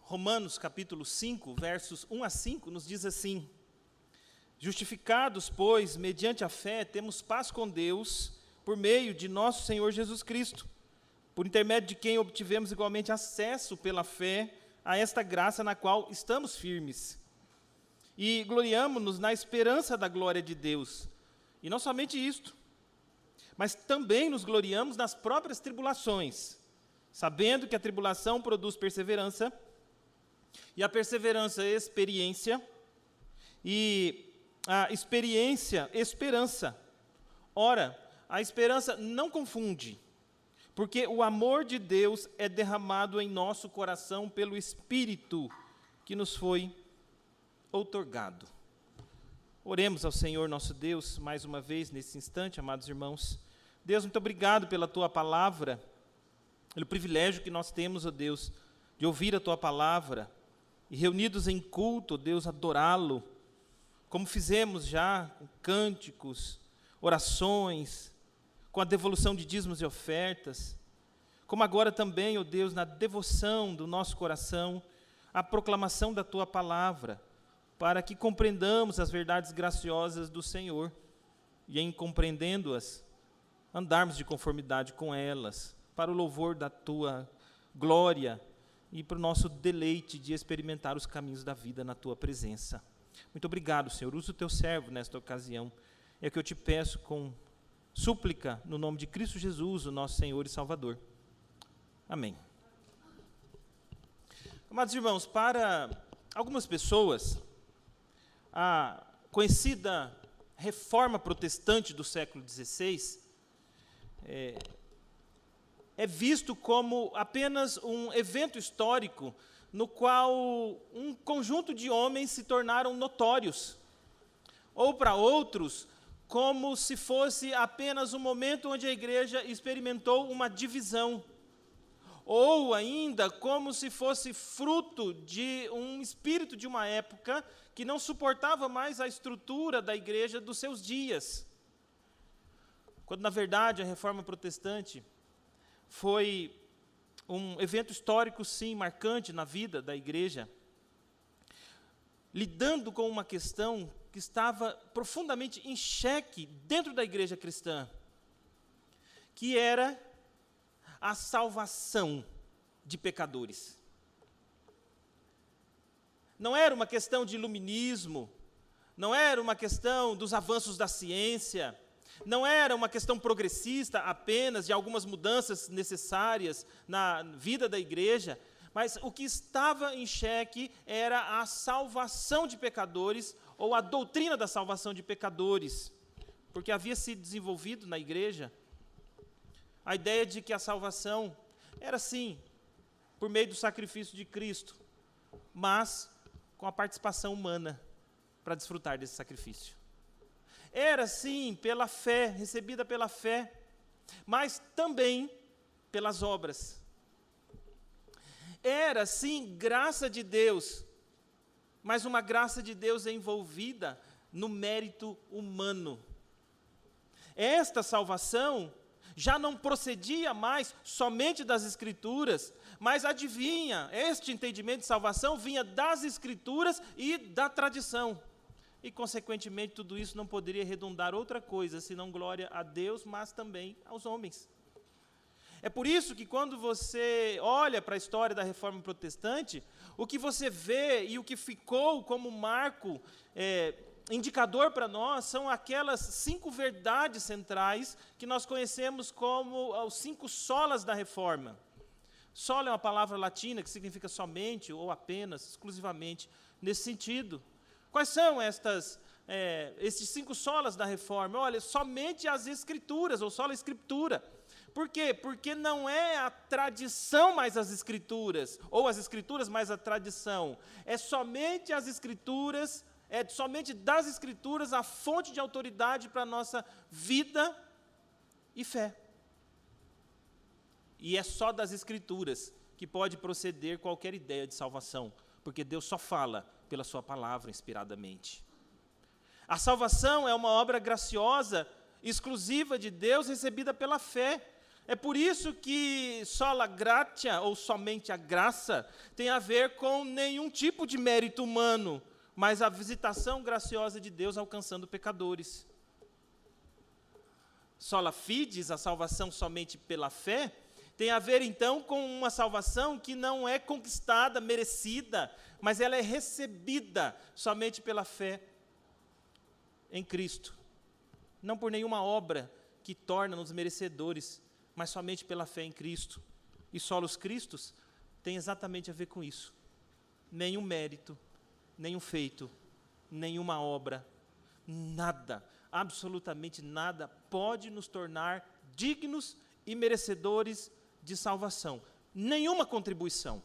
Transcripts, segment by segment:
Romanos capítulo 5, versos 1 a 5, nos diz assim: Justificados, pois, mediante a fé, temos paz com Deus, por meio de nosso Senhor Jesus Cristo, por intermédio de quem obtivemos igualmente acesso pela fé a esta graça na qual estamos firmes. E gloriamo-nos na esperança da glória de Deus. E não somente isto, mas também nos gloriamos nas próprias tribulações, sabendo que a tribulação produz perseverança, e a perseverança experiência, e a experiência esperança. Ora, a esperança não confunde, porque o amor de Deus é derramado em nosso coração pelo Espírito que nos foi outorgado. Oremos ao Senhor nosso Deus, mais uma vez, nesse instante, amados irmãos. Deus, muito obrigado pela Tua palavra, pelo privilégio que nós temos, ó Deus, de ouvir a Tua palavra, e reunidos em culto, ó Deus, adorá-lo, como fizemos já, com cânticos, orações, com a devolução de dízimos e ofertas, como agora também, ó Deus, na devoção do nosso coração, a proclamação da Tua palavra, para que compreendamos as verdades graciosas do Senhor, e em compreendendo-as, andarmos de conformidade com elas, para o louvor da Tua glória e para o nosso deleite de experimentar os caminhos da vida na Tua presença. Muito obrigado, Senhor. Usa o Teu servo nesta ocasião. É o que eu te peço com súplica, no nome de Cristo Jesus, o nosso Senhor e Salvador. Amém. Amados irmãos, para algumas pessoas, a conhecida reforma protestante do século XVI é visto como apenas um evento histórico no qual um conjunto de homens se tornaram notórios, ou para outros, como se fosse apenas um momento onde a igreja experimentou uma divisão, ou ainda como se fosse fruto de um espírito de uma época que não suportava mais a estrutura da igreja dos seus dias. Quando, na verdade, a reforma protestante foi um evento histórico, sim, marcante na vida da igreja, lidando com uma questão que estava profundamente em xeque dentro da igreja cristã, que era a salvação de pecadores. Não era uma questão de iluminismo, não era uma questão dos avanços da ciência, não era uma questão progressista apenas de algumas mudanças necessárias na vida da igreja, mas o que estava em xeque era a salvação de pecadores, ou a doutrina da salvação de pecadores, porque havia se desenvolvido na igreja a ideia de que a salvação era, sim, por meio do sacrifício de Cristo, mas com a participação humana para desfrutar desse sacrifício. Era, sim, pela fé, recebida pela fé, mas também pelas obras. Era, sim, graça de Deus, mas uma graça de Deus envolvida no mérito humano. Esta salvação já não procedia mais somente das Escrituras, mas adivinha, este entendimento de salvação vinha das Escrituras e da tradição. E, consequentemente, tudo isso não poderia redundar outra coisa, senão glória a Deus, mas também aos homens. É por isso que, quando você olha para a história da Reforma Protestante, o que você vê e o que ficou como marco, indicador para nós, são aquelas 5 verdades centrais que nós conhecemos como os 5 solas da Reforma. Sola é uma palavra latina que significa somente, ou apenas, exclusivamente, nesse sentido. Quais são esses 5 solas da Reforma? Olha, somente as Escrituras, ou sola Escritura. Por quê? Porque não é a tradição mais as Escrituras, ou as Escrituras mais a tradição. É somente as Escrituras, é somente das Escrituras a fonte de autoridade para a nossa vida e fé. E é só das Escrituras que pode proceder qualquer ideia de salvação, porque Deus só fala pela sua palavra inspiradamente. A salvação é uma obra graciosa, exclusiva de Deus, recebida pela fé. É por isso que sola gratia, ou somente a graça, tem a ver com nenhum tipo de mérito humano, mas a visitação graciosa de Deus alcançando pecadores. Sola fides, a salvação somente pela fé, tem a ver então com uma salvação que não é conquistada, merecida, mas ela é recebida somente pela fé em Cristo. Não por nenhuma obra que torna-nos merecedores, mas somente pela fé em Cristo. E solos Cristos tem exatamente a ver com isso. Nenhum mérito, nenhum feito, nenhuma obra, nada, absolutamente nada, pode nos tornar dignos e merecedores de salvação. Nenhuma contribuição.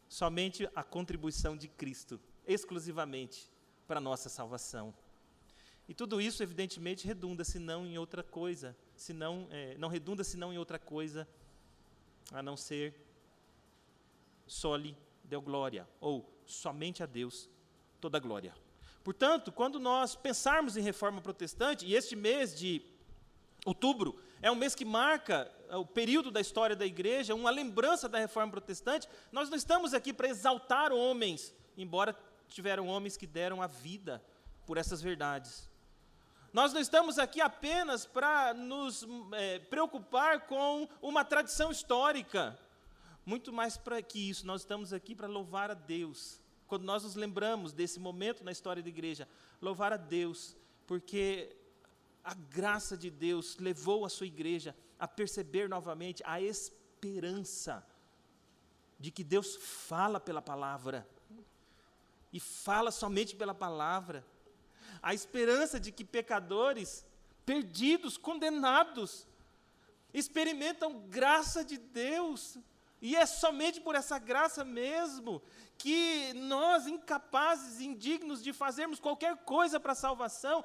Somente a contribuição de Cristo, exclusivamente para a nossa salvação. E tudo isso, evidentemente, redunda, senão em outra coisa, não redunda, senão em outra coisa, a não ser soli deo glória, ou somente a Deus toda a glória. Portanto, quando nós pensarmos em reforma protestante, e este mês de outubro é um mês que marca o período da história da igreja, uma lembrança da reforma protestante, nós não estamos aqui para exaltar homens, embora tiveram homens que deram a vida por essas verdades. Nós não estamos aqui apenas para nos preocupar com uma tradição histórica. Muito mais para que isso, nós estamos aqui para louvar a Deus. Quando nós nos lembramos desse momento na história da igreja, louvar a Deus, porque a graça de Deus levou a sua igreja a perceber novamente a esperança de que Deus fala pela palavra, e fala somente pela palavra. A esperança de que pecadores, perdidos, condenados, experimentam graça de Deus, e é somente por essa graça mesmo que nós, incapazes, indignos de fazermos qualquer coisa para a salvação,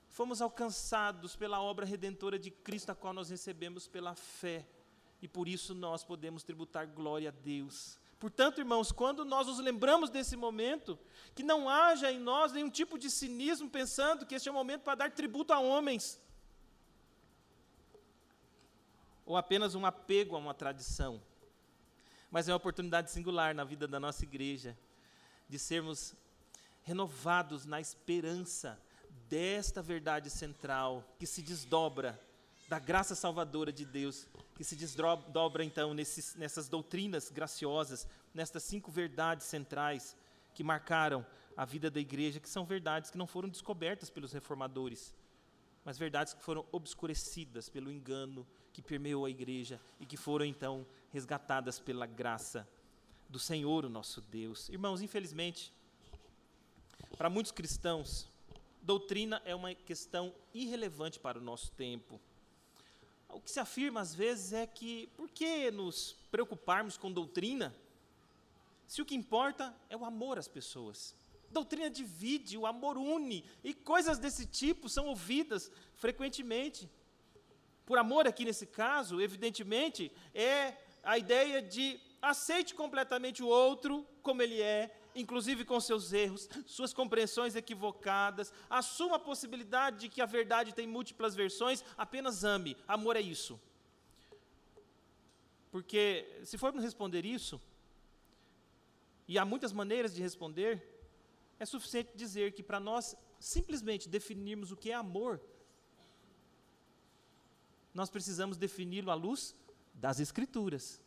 fomos alcançados pela obra redentora de Cristo, a qual nós recebemos pela fé, e por isso nós podemos tributar glória a Deus. Portanto, irmãos, quando nós nos lembramos desse momento, que não haja em nós nenhum tipo de cinismo, pensando que este é um momento para dar tributo a homens, ou apenas um apego a uma tradição, mas é uma oportunidade singular na vida da nossa igreja, de sermos renovados na esperança desta verdade central, que se desdobra da graça salvadora de Deus, que se desdobra então nessas doutrinas graciosas, nestas 5 verdades centrais que marcaram a vida da igreja, que são verdades que não foram descobertas pelos reformadores, mas verdades que foram obscurecidas pelo engano que permeou a igreja e que foram então resgatadas pela graça do Senhor, o nosso Deus. Irmãos, infelizmente, para muitos cristãos, doutrina é uma questão irrelevante para o nosso tempo. O que se afirma às vezes é que, por que nos preocuparmos com doutrina, se o que importa é o amor às pessoas? Doutrina divide, o amor une, e coisas desse tipo são ouvidas frequentemente. Por amor aqui nesse caso, evidentemente, é a ideia de aceite completamente o outro como ele é, inclusive com seus erros, suas compreensões equivocadas, assuma a possibilidade de que a verdade tem múltiplas versões, apenas ame. Amor é isso. Porque, se formos responder isso, e há muitas maneiras de responder, é suficiente dizer que para nós simplesmente definirmos o que é amor, nós precisamos defini-lo à luz das Escrituras.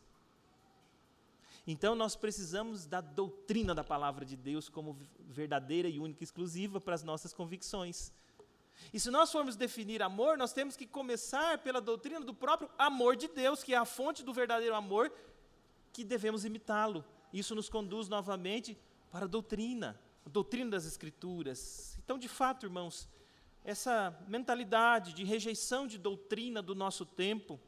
Então, nós precisamos da doutrina da palavra de Deus como verdadeira e única e exclusiva para as nossas convicções. E se nós formos definir amor, nós temos que começar pela doutrina do próprio amor de Deus, que é a fonte do verdadeiro amor, que devemos imitá-lo. Isso nos conduz novamente para a doutrina das Escrituras. Então, de fato, irmãos, essa mentalidade de rejeição de doutrina do nosso tempo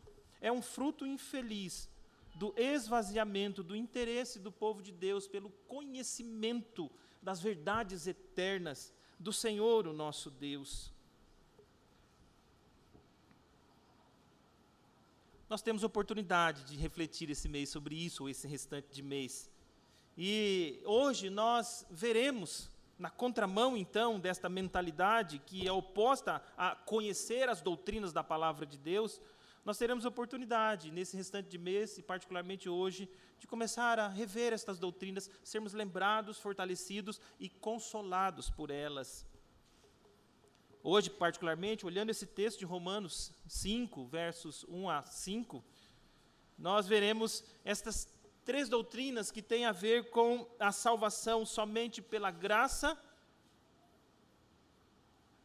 é um fruto infeliz do esvaziamento do interesse do povo de Deus pelo conhecimento das verdades eternas do Senhor, o nosso Deus. Nós temos oportunidade de refletir esse mês sobre isso, ou esse restante de mês. E hoje nós veremos na contramão, então, desta mentalidade que é oposta a conhecer as doutrinas da palavra de Deus, nós teremos oportunidade, nesse restante de mês, e particularmente hoje, de começar a rever estas doutrinas, sermos lembrados, fortalecidos e consolados por elas. Hoje, particularmente, olhando esse texto de Romanos 5, versos 1 a 5, nós veremos estas 3 doutrinas que têm a ver com a salvação somente pela graça,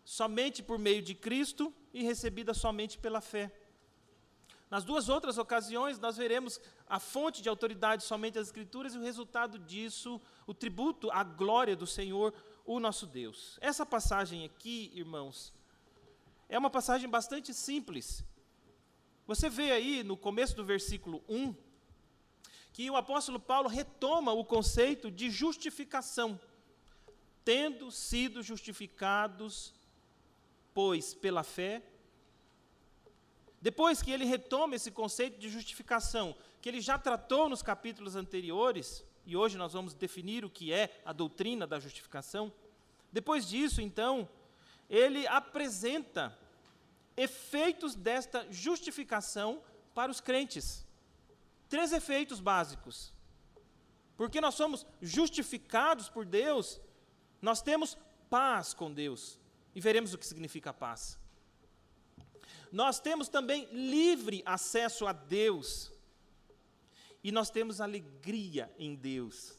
somente por meio de Cristo e recebida somente pela fé. Nas 2 outras ocasiões, nós veremos a fonte de autoridade somente as Escrituras e o resultado disso, o tributo à glória do Senhor, o nosso Deus. Essa passagem aqui, irmãos, é uma passagem bastante simples. Você vê aí no começo do versículo 1, que o apóstolo Paulo retoma o conceito de justificação. Tendo sido justificados, pois, pela fé. Depois que ele retoma esse conceito de justificação, que ele já tratou nos capítulos anteriores, e hoje nós vamos definir o que é a doutrina da justificação. Depois disso, então, ele apresenta efeitos desta justificação para os crentes. 3 efeitos básicos. Porque nós somos justificados por Deus, nós temos paz com Deus. E veremos o que significa paz. Nós temos também livre acesso a Deus. E nós temos alegria em Deus.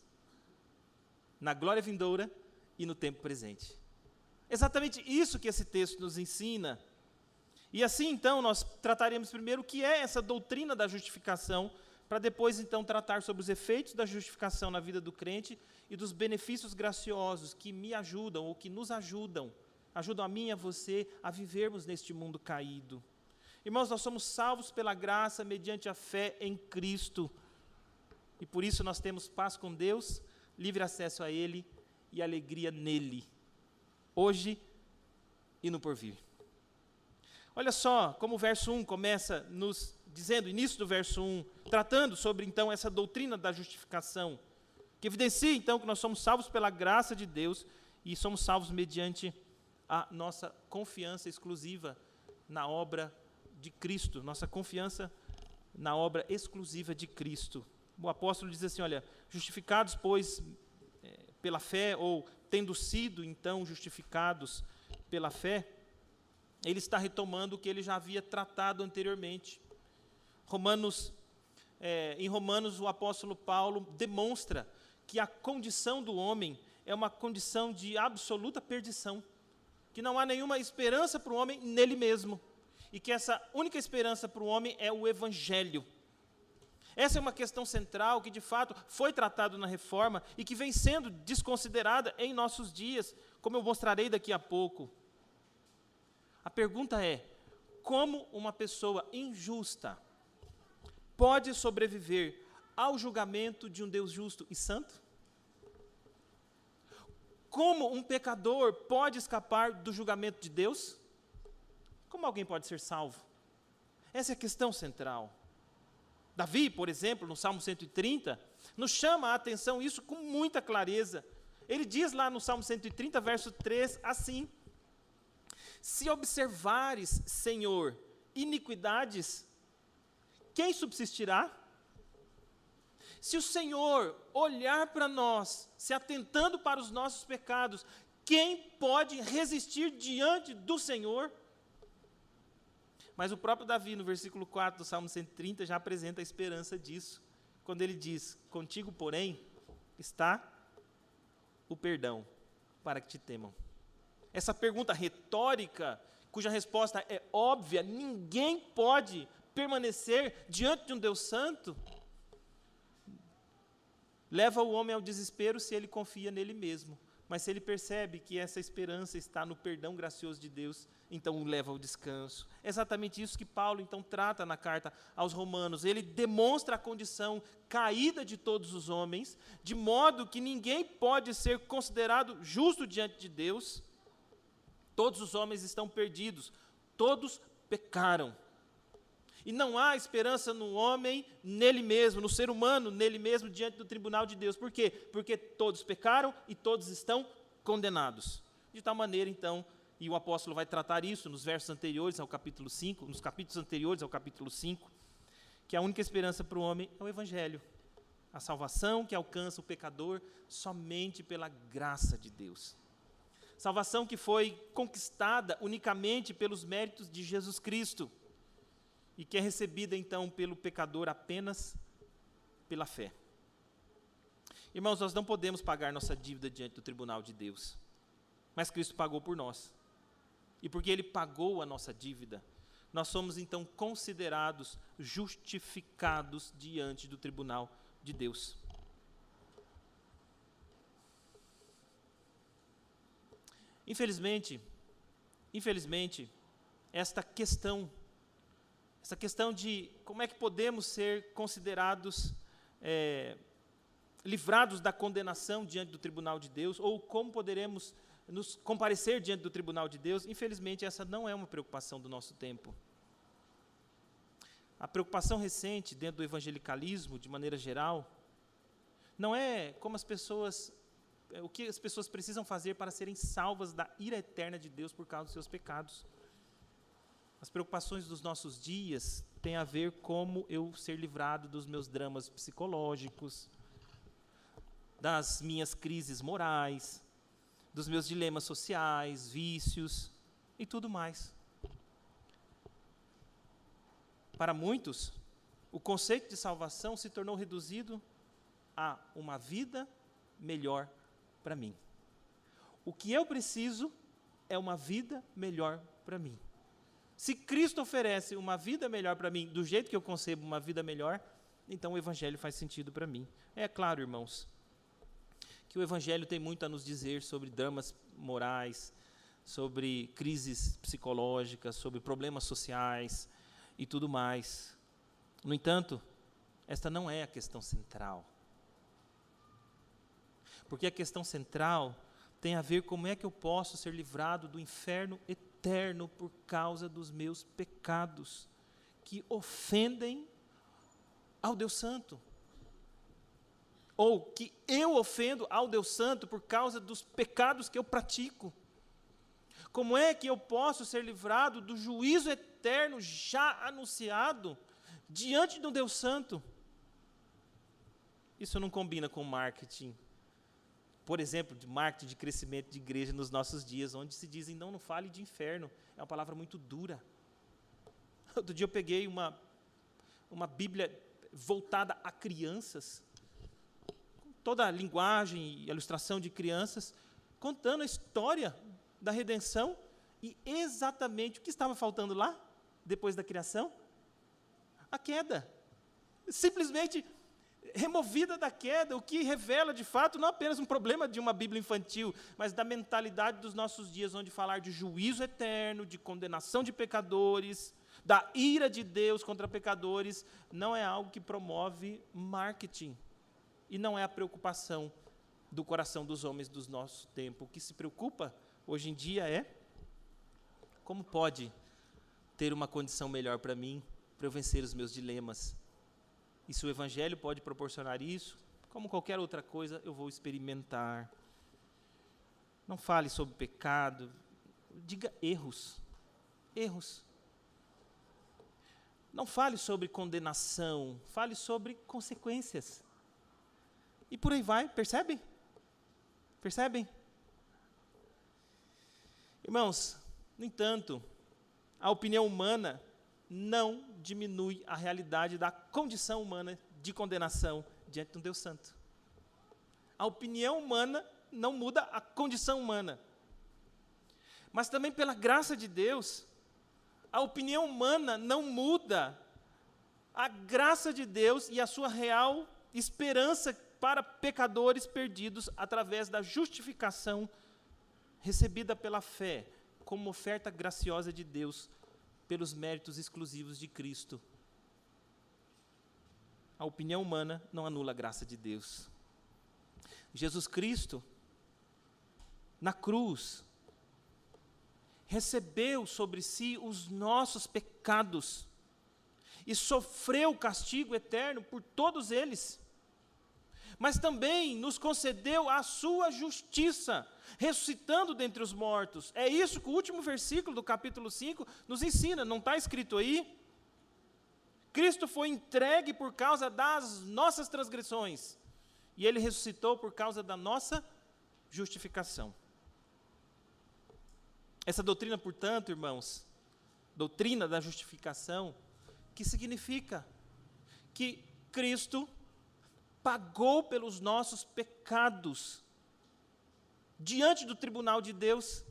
Na glória vindoura e no tempo presente. Exatamente isso que esse texto nos ensina. E assim, então, nós trataremos primeiro o que é essa doutrina da justificação, para depois, então, tratar sobre os efeitos da justificação na vida do crente e dos benefícios graciosos que me ajudam, ou que nos ajudam a mim e a você a vivermos neste mundo caído. Irmãos, nós somos salvos pela graça mediante a fé em Cristo. E por isso nós temos paz com Deus, livre acesso a Ele e alegria nele, hoje e no porvir. Olha só como o verso 1 começa nos dizendo, início do verso 1, tratando sobre então essa doutrina da justificação, que evidencia então que nós somos salvos pela graça de Deus e somos salvos mediante a nossa confiança exclusiva na obra de Cristo, nossa confiança na obra exclusiva de Cristo. O apóstolo diz assim, olha, justificados, pois, pela fé, ou tendo sido, então, justificados pela fé, ele está retomando o que ele já havia tratado anteriormente. Em Romanos, o apóstolo Paulo demonstra que a condição do homem é uma condição de absoluta perdição, que não há nenhuma esperança para o homem nele mesmo, e que essa única esperança para o homem é o Evangelho. Essa é uma questão central que, de fato, foi tratada na Reforma e que vem sendo desconsiderada em nossos dias, como eu mostrarei daqui a pouco. A pergunta é, como uma pessoa injusta pode sobreviver ao julgamento de um Deus justo e santo? Como um pecador pode escapar do julgamento de Deus? Como alguém pode ser salvo? Essa é a questão central. Davi, por exemplo, no Salmo 130, nos chama a atenção isso com muita clareza. Ele diz lá no Salmo 130, verso 3, assim: se observares, Senhor, iniquidades, quem subsistirá? Se o Senhor olhar para nós, se atentando para os nossos pecados, quem pode resistir diante do Senhor? Mas o próprio Davi, no versículo 4 do Salmo 130, já apresenta a esperança disso, quando ele diz, contigo, porém, está o perdão, para que te temam. Essa pergunta retórica, cuja resposta é óbvia, ninguém pode permanecer diante de um Deus santo, leva o homem ao desespero se ele confia nele mesmo. Mas se ele percebe que essa esperança está no perdão gracioso de Deus, então o leva ao descanso. É exatamente isso que Paulo, então, trata na carta aos Romanos. Ele demonstra a condição caída de todos os homens, de modo que ninguém pode ser considerado justo diante de Deus. Todos os homens estão perdidos, todos pecaram. E não há esperança no homem, nele mesmo, no ser humano, nele mesmo, diante do tribunal de Deus. Por quê? Porque todos pecaram e todos estão condenados. De tal maneira, então, e o apóstolo vai tratar isso nos versos anteriores ao capítulo 5, nos capítulos anteriores ao capítulo 5, que a única esperança para o homem é o Evangelho. A salvação que alcança o pecador somente pela graça de Deus. Salvação que foi conquistada unicamente pelos méritos de Jesus Cristo e que é recebida, então, pelo pecador apenas pela fé. Irmãos, nós não podemos pagar nossa dívida diante do tribunal de Deus, mas Cristo pagou por nós. E porque Ele pagou a nossa dívida, nós somos, então, considerados justificados diante do tribunal de Deus. Infelizmente, esta questão de como é que podemos ser considerados livrados da condenação diante do tribunal de Deus, ou como poderemos nos comparecer diante do tribunal de Deus, infelizmente essa não é uma preocupação do nosso tempo. A preocupação recente dentro do evangelicalismo, de maneira geral, não é como o que as pessoas precisam fazer para serem salvas da ira eterna de Deus por causa dos seus pecados. As preocupações dos nossos dias têm a ver como eu ser livrado dos meus dramas psicológicos, das minhas crises morais, dos meus dilemas sociais, vícios e tudo mais. Para muitos, o conceito de salvação se tornou reduzido a uma vida melhor para mim. O que eu preciso é uma vida melhor para mim. Se Cristo oferece uma vida melhor para mim, do jeito que eu concebo uma vida melhor, então o Evangelho faz sentido para mim. É claro, irmãos, que o Evangelho tem muito a nos dizer sobre dramas morais, sobre crises psicológicas, sobre problemas sociais e tudo mais. No entanto, esta não é a questão central. Porque a questão central tem a ver como é que eu posso ser livrado do inferno eterno por causa dos meus pecados, que ofendem ao Deus Santo. Ou que eu ofendo ao Deus Santo por causa dos pecados que eu pratico. Como é que eu posso ser livrado do juízo eterno já anunciado diante do Deus Santo? Isso não combina com marketing. Por exemplo, de marketing de crescimento de igreja nos nossos dias, onde se dizem, não fale de inferno. É uma palavra muito dura. Outro dia eu peguei uma Bíblia voltada a crianças, com toda a linguagem e ilustração de crianças, contando a história da redenção e exatamente o que estava faltando lá, depois da criação? A queda. Simplesmente removida da queda, o que revela, de fato, não apenas um problema de uma Bíblia infantil, mas da mentalidade dos nossos dias, onde falar de juízo eterno, de condenação de pecadores, da ira de Deus contra pecadores, não é algo que promove marketing, e não é a preocupação do coração dos homens do nosso tempo. O que se preocupa, hoje em dia, é como pode ter uma condição melhor para mim, para eu vencer os meus dilemas. E se o Evangelho pode proporcionar isso, como qualquer outra coisa, eu vou experimentar. Não fale sobre pecado, diga erros. Erros. Não fale sobre condenação, fale sobre consequências. E por aí vai, percebem? Percebem? Irmãos, no entanto, a opinião humana não diminui a realidade da condição humana de condenação diante de um Deus Santo. A opinião humana não muda a condição humana. Mas também pela graça de Deus, a opinião humana não muda a graça de Deus e a sua real esperança para pecadores perdidos através da justificação recebida pela fé, como oferta graciosa de Deus, pelos méritos exclusivos de Cristo. A opinião humana não anula a graça de Deus. Jesus Cristo, na cruz, recebeu sobre si os nossos pecados e sofreu o castigo eterno por todos eles, mas também nos concedeu a sua justiça, ressuscitando dentre os mortos. É isso que o último versículo do capítulo 5 nos ensina, não está escrito aí? Cristo foi entregue por causa das nossas transgressões, e Ele ressuscitou por causa da nossa justificação. Essa doutrina, portanto, irmãos, doutrina da justificação, que significa que Cristo pagou pelos nossos pecados diante do tribunal de Deus,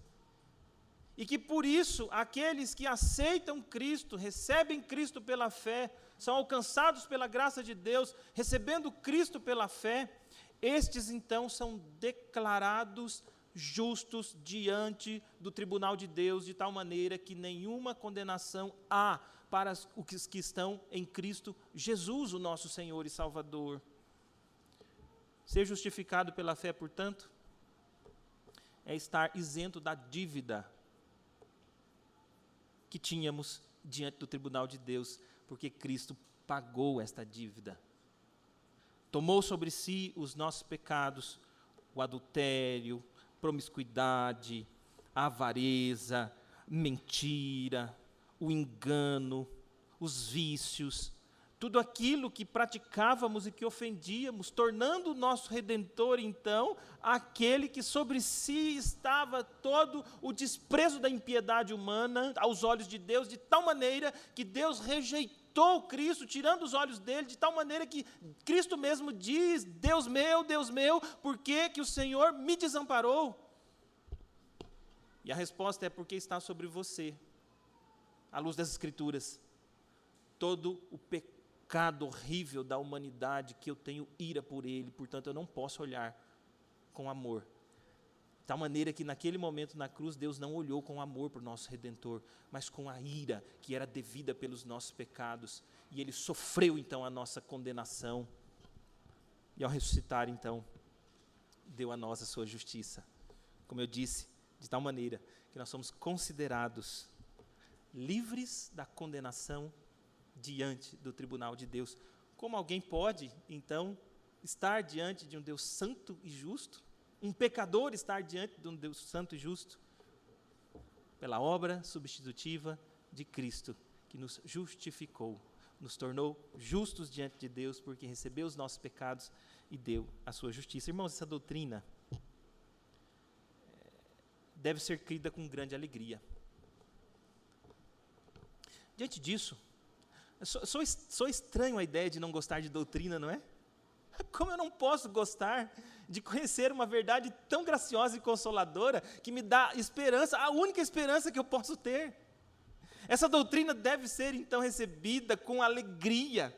e que por isso aqueles que aceitam Cristo, recebem Cristo pela fé, são alcançados pela graça de Deus, recebendo Cristo pela fé, estes então são declarados justos diante do tribunal de Deus, de tal maneira que nenhuma condenação há para os que estão em Cristo Jesus, o nosso Senhor e Salvador. Ser justificado pela fé, portanto, é estar isento da dívida que tínhamos diante do tribunal de Deus, porque Cristo pagou esta dívida. Tomou sobre si os nossos pecados, o adultério, promiscuidade, a avareza, mentira, o engano, os vícios, tudo aquilo que praticávamos e que ofendíamos, tornando o nosso Redentor, então, aquele que sobre si estava todo o desprezo da impiedade humana aos olhos de Deus, de tal maneira que Deus rejeitou Cristo, tirando os olhos dele, de tal maneira que Cristo mesmo diz: Deus meu, por que que o Senhor me desamparou? E a resposta é: porque está sobre você, à luz das Escrituras, todo o pecado horrível da humanidade, que eu tenho ira por ele, portanto eu não posso olhar com amor. De tal maneira que naquele momento na cruz, Deus não olhou com amor para o nosso Redentor, mas com a ira que era devida pelos nossos pecados, e Ele sofreu então a nossa condenação, e ao ressuscitar então, deu a nós a sua justiça. Como eu disse, de tal maneira que nós somos considerados livres da condenação diante do tribunal de Deus. Como alguém pode, então, estar diante de um Deus santo e justo? Um pecador estar diante de um Deus santo e justo? Pela obra substitutiva de Cristo, que nos justificou, nos tornou justos diante de Deus, porque recebeu os nossos pecados e deu a sua justiça. Irmãos, essa doutrina deve ser crida com grande alegria. Diante disso, sou estranho a ideia de não gostar de doutrina, não é? Como eu não posso gostar de conhecer uma verdade tão graciosa e consoladora, que me dá esperança, a única esperança que eu posso ter? Essa doutrina deve ser então recebida com alegria,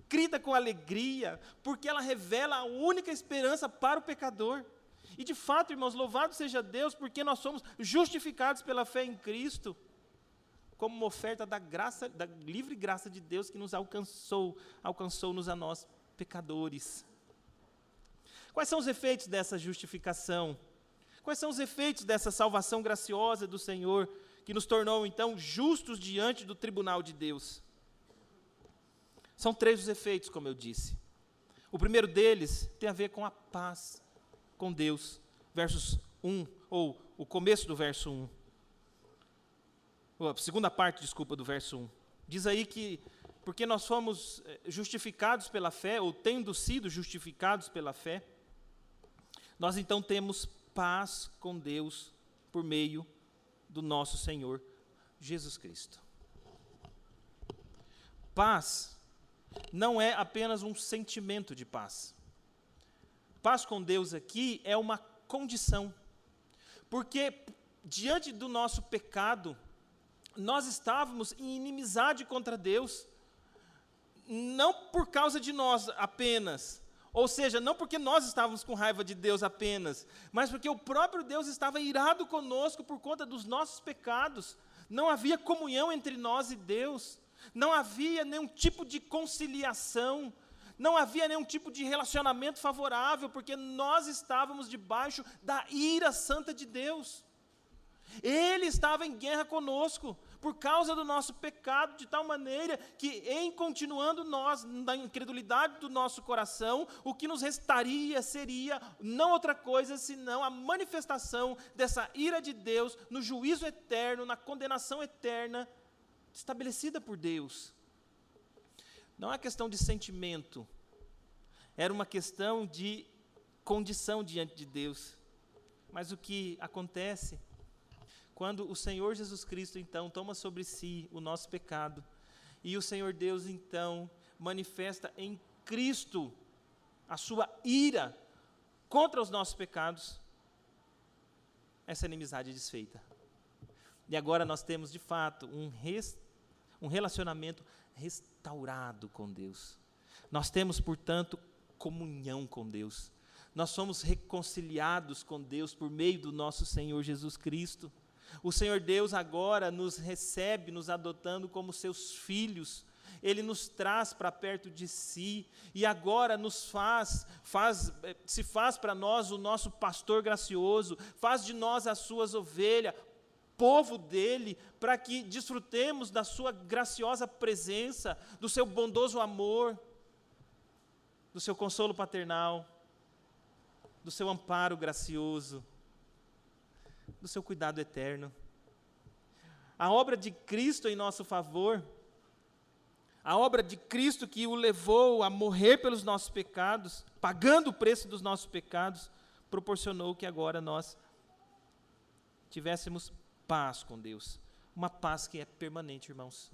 crida com alegria, porque ela revela a única esperança para o pecador. E de fato, irmãos, louvado seja Deus, porque nós somos justificados pela fé em Cristo, como uma oferta da graça, da livre graça de Deus que nos alcançou-nos a nós, pecadores. Quais são os efeitos dessa justificação? Quais são os efeitos dessa salvação graciosa do Senhor, que nos tornou, então, justos diante do tribunal de Deus? São 3 os efeitos, como eu disse. O primeiro deles tem a ver com a paz com Deus. Versos 1, ou o começo do verso 1. A segunda parte, do verso 1. Diz aí que, porque nós fomos justificados pela fé, ou tendo sido justificados pela fé, nós então temos paz com Deus por meio do nosso Senhor Jesus Cristo. Paz não é apenas um sentimento de paz. Paz com Deus aqui é uma condição, porque diante do nosso pecado, nós estávamos em inimizade contra Deus, não por causa de nós apenas, ou seja, não porque nós estávamos com raiva de Deus apenas, mas porque o próprio Deus estava irado conosco por conta dos nossos pecados. Não havia comunhão entre nós e Deus, não havia nenhum tipo de conciliação, não havia nenhum tipo de relacionamento favorável, porque nós estávamos debaixo da ira santa de Deus. Ele estava em guerra conosco, por causa do nosso pecado, de tal maneira que, em continuando nós na incredulidade do nosso coração, o que nos restaria seria não outra coisa senão a manifestação dessa ira de Deus no juízo eterno, na condenação eterna, estabelecida por Deus. Não é questão de sentimento, era uma questão de condição diante de Deus. Mas o que acontece quando o Senhor Jesus Cristo, então, toma sobre si o nosso pecado, e o Senhor Deus, então, manifesta em Cristo a sua ira contra os nossos pecados, essa inimizade é desfeita. E agora nós temos, de fato, um relacionamento restaurado com Deus. Nós temos, portanto, comunhão com Deus. Nós somos reconciliados com Deus por meio do nosso Senhor Jesus Cristo. O Senhor Deus agora nos recebe, nos adotando como seus filhos. Ele nos traz para perto de si e agora se faz para nós o nosso pastor gracioso, faz de nós as suas ovelhas, povo dele, para que desfrutemos da sua graciosa presença, do seu bondoso amor, do seu consolo paternal, do seu amparo gracioso, do seu cuidado eterno. A obra de Cristo em nosso favor, a obra de Cristo que o levou a morrer pelos nossos pecados, pagando o preço dos nossos pecados, proporcionou que agora nós tivéssemos paz com Deus, uma paz que é permanente, irmãos.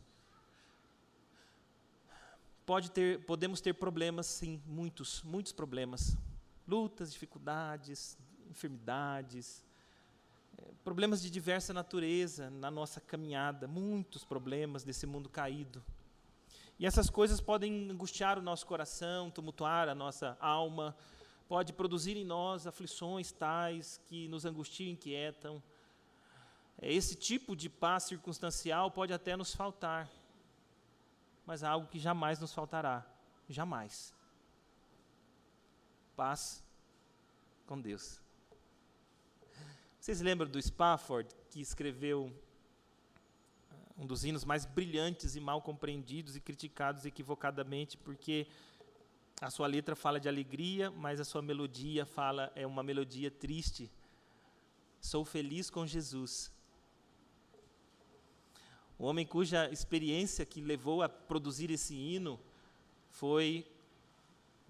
Podemos ter problemas, sim, muitos problemas, lutas, dificuldades, enfermidades, problemas de diversa natureza na nossa caminhada, muitos problemas desse mundo caído. E essas coisas podem angustiar o nosso coração, tumultuar a nossa alma, pode produzir em nós aflições tais que nos angustiam e inquietam. Esse tipo de paz circunstancial pode até nos faltar, mas é algo que jamais nos faltará, jamais. Paz com Deus. Vocês lembram do Spafford, que escreveu um dos hinos mais brilhantes e mal compreendidos e criticados equivocadamente, porque a sua letra fala de alegria, mas a sua melodia é uma melodia triste. Sou feliz com Jesus. O homem cuja experiência que levou a produzir esse hino foi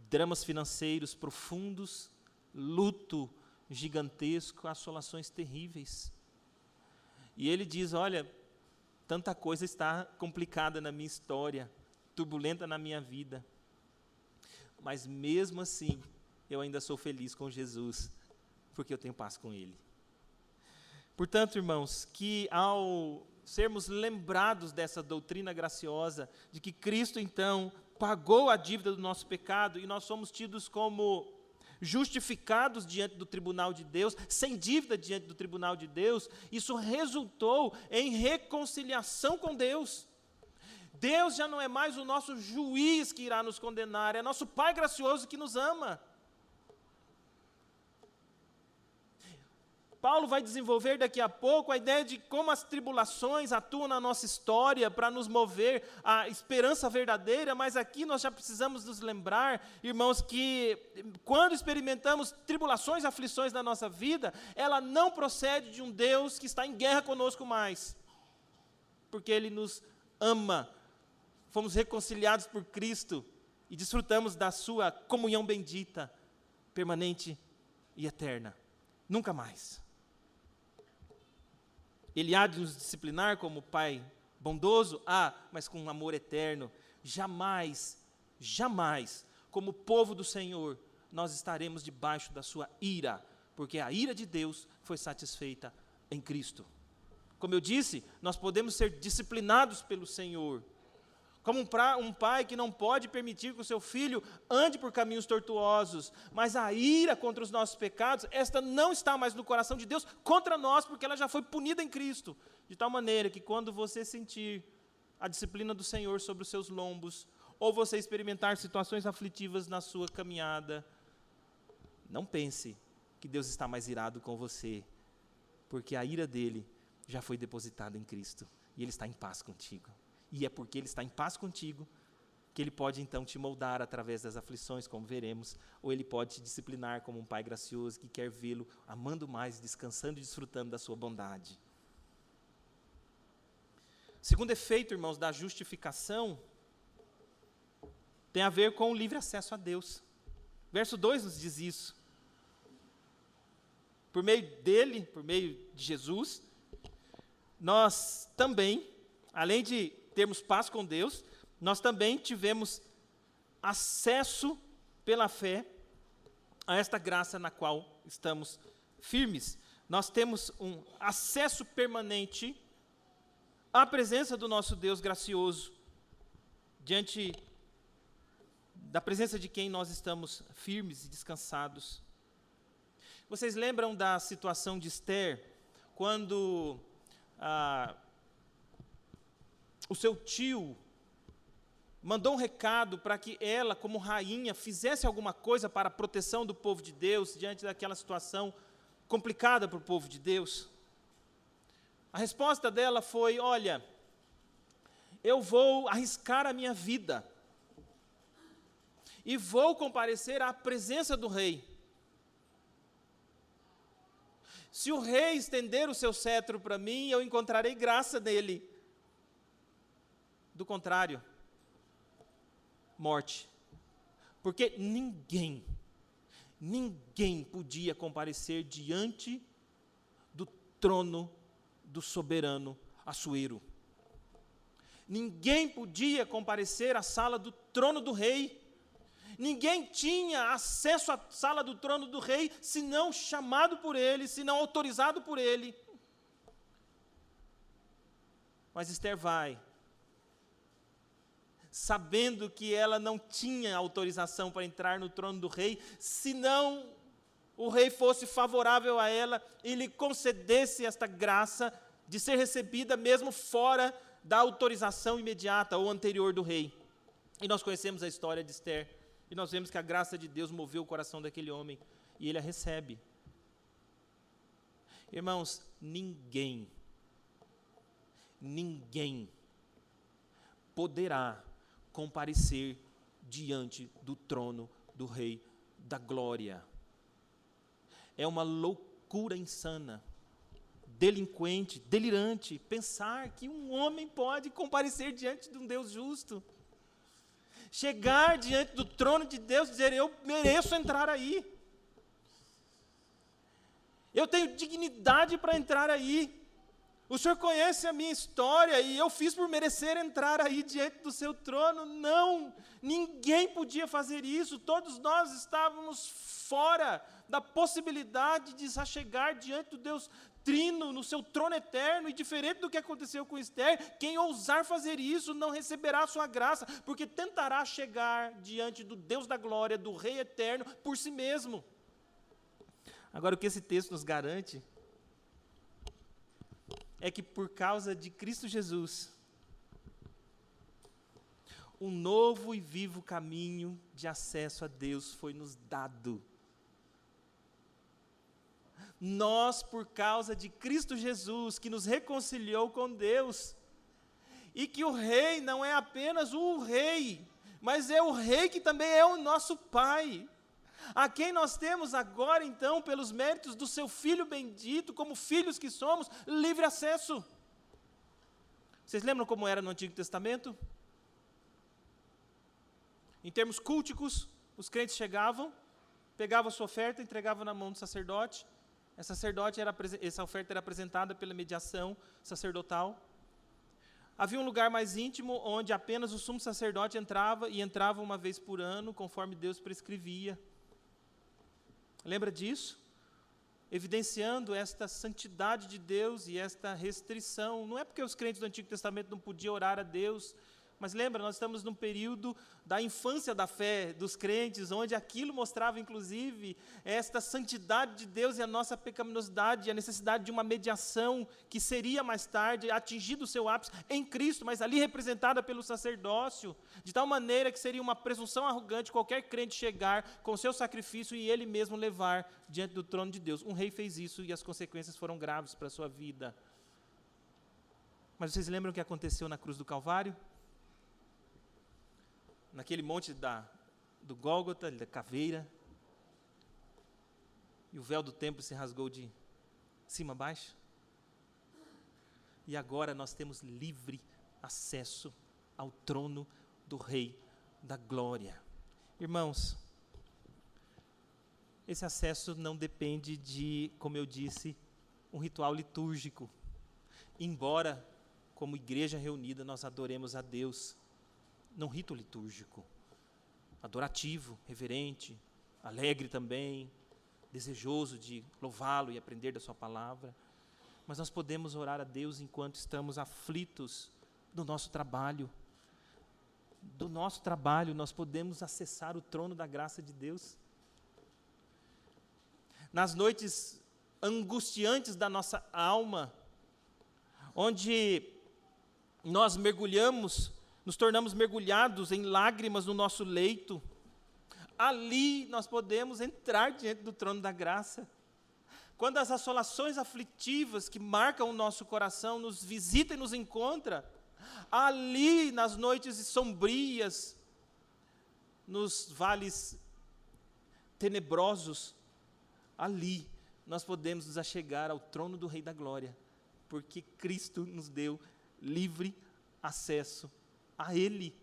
dramas financeiros profundos, luto gigantesco, assolações terríveis. E ele diz, olha, tanta coisa está complicada na minha história, turbulenta na minha vida, mas mesmo assim, eu ainda sou feliz com Jesus, porque eu tenho paz com Ele. Portanto, irmãos, que ao sermos lembrados dessa doutrina graciosa, de que Cristo, então, pagou a dívida do nosso pecado, e nós somos tidos como justificados diante do tribunal de Deus, sem dívida diante do tribunal de Deus, isso resultou em reconciliação com Deus. Deus já não é mais o nosso juiz que irá nos condenar, é nosso Pai gracioso que nos ama. Paulo vai desenvolver daqui a pouco a ideia de como as tribulações atuam na nossa história para nos mover à esperança verdadeira, mas aqui nós já precisamos nos lembrar, irmãos, que quando experimentamos tribulações, aflições na nossa vida, ela não procede de um Deus que está em guerra conosco mais, porque Ele nos ama, fomos reconciliados por Cristo e desfrutamos da sua comunhão bendita, permanente e eterna, nunca mais. Ele há de nos disciplinar como Pai bondoso? Mas com um amor eterno. Jamais, como povo do Senhor, nós estaremos debaixo da sua ira, porque a ira de Deus foi satisfeita em Cristo. Como eu disse, nós podemos ser disciplinados pelo Senhor, como um pai que não pode permitir que o seu filho ande por caminhos tortuosos, mas a ira contra os nossos pecados, esta não está mais no coração de Deus contra nós, porque ela já foi punida em Cristo, de tal maneira que quando você sentir a disciplina do Senhor sobre os seus lombos, ou você experimentar situações aflitivas na sua caminhada, não pense que Deus está mais irado com você, porque a ira dele já foi depositada em Cristo, e Ele está em paz contigo. E é porque Ele está em paz contigo que Ele pode então te moldar através das aflições, como veremos, ou Ele pode te disciplinar como um Pai gracioso que quer vê-lo amando mais, descansando e desfrutando da sua bondade. Segundo efeito, irmãos, da justificação, tem a ver com o livre acesso a Deus. Verso 2 nos diz isso. Por meio dele, por meio de Jesus, nós também, além de termos paz com Deus, nós também tivemos acesso pela fé a esta graça na qual estamos firmes. Nós temos um acesso permanente à presença do nosso Deus gracioso, diante da presença de quem nós estamos firmes e descansados. Vocês lembram da situação de Esther, quando o seu tio mandou um recado para que ela, como rainha, fizesse alguma coisa para a proteção do povo de Deus, diante daquela situação complicada para o povo de Deus? A resposta dela foi: olha, eu vou arriscar a minha vida e vou comparecer à presença do rei. Se o rei estender o seu cetro para mim, eu encontrarei graça nele. Do contrário, morte. Porque ninguém podia comparecer diante do trono do soberano Assuero. Ninguém podia comparecer à sala do trono do rei. Ninguém tinha acesso à sala do trono do rei, senão chamado por ele, senão autorizado por ele. Mas Esther vai, sabendo que ela não tinha autorização para entrar no trono do rei, senão o rei fosse favorável a ela e lhe concedesse esta graça de ser recebida mesmo fora da autorização imediata ou anterior do rei. E nós conhecemos a história de Esther, e nós vemos que a graça de Deus moveu o coração daquele homem, e ele a recebe. Irmãos, ninguém poderá comparecer diante do trono do Rei da Glória. É uma loucura insana, delinquente, delirante, pensar que um homem pode comparecer diante de um Deus justo. Chegar diante do trono de Deus e dizer: eu mereço entrar aí. Eu tenho dignidade para entrar aí. O Senhor conhece a minha história e eu fiz por merecer entrar aí diante do seu trono. Não, ninguém podia fazer isso. Todos nós estávamos fora da possibilidade de se achegar diante do Deus Trino, no seu trono eterno. E diferente do que aconteceu com Esther, quem ousar fazer isso não receberá a sua graça, porque tentará chegar diante do Deus da glória, do Rei eterno, por si mesmo. Agora, o que esse texto nos garante é que por causa de Cristo Jesus, um novo e vivo caminho de acesso a Deus foi nos dado. Nós, por causa de Cristo Jesus, que nos reconciliou com Deus, e que o Rei não é apenas o Rei, mas é o Rei que também é o nosso Pai, a quem nós temos agora, então, pelos méritos do seu Filho bendito, como filhos que somos, livre acesso. Vocês lembram como era no Antigo Testamento? Em termos culticos, os crentes chegavam, pegavam a sua oferta, entregavam na mão do sacerdote. Essa oferta era apresentada pela mediação sacerdotal. Havia um lugar mais íntimo, onde apenas o sumo sacerdote entrava, e entrava uma vez por ano, conforme Deus prescrevia. Lembra disso? Evidenciando esta santidade de Deus e esta restrição. Não é porque os crentes do Antigo Testamento não podiam orar a Deus, mas lembra, nós estamos num período da infância da fé dos crentes, onde aquilo mostrava, inclusive, esta santidade de Deus e a nossa pecaminosidade, e a necessidade de uma mediação que seria mais tarde atingido o seu ápice em Cristo, mas ali representada pelo sacerdócio, de tal maneira que seria uma presunção arrogante qualquer crente chegar com o seu sacrifício e ele mesmo levar diante do trono de Deus. Um rei fez isso e as consequências foram graves para a sua vida. Mas vocês lembram o que aconteceu na cruz do Calvário? Naquele monte do Gólgota, da caveira, e o véu do templo se rasgou de cima a baixo. E agora nós temos livre acesso ao trono do Rei da Glória. Irmãos, esse acesso não depende de, como eu disse, um ritual litúrgico. Embora, como igreja reunida, nós adoremos a Deus num rito litúrgico, adorativo, reverente, alegre também, desejoso de louvá-lo e aprender da sua palavra. Mas nós podemos orar a Deus enquanto estamos aflitos do nosso trabalho. Do nosso trabalho, nós podemos acessar o trono da graça de Deus. Nas noites angustiantes da nossa alma, onde nós mergulhamos, nos tornamos mergulhados em lágrimas no nosso leito, ali nós podemos entrar diante do trono da graça. Quando as assolações aflitivas que marcam o nosso coração nos visitam e nos encontram, ali nas noites sombrias, nos vales tenebrosos, ali nós podemos nos achegar ao trono do Rei da Glória, porque Cristo nos deu livre acesso a Ele.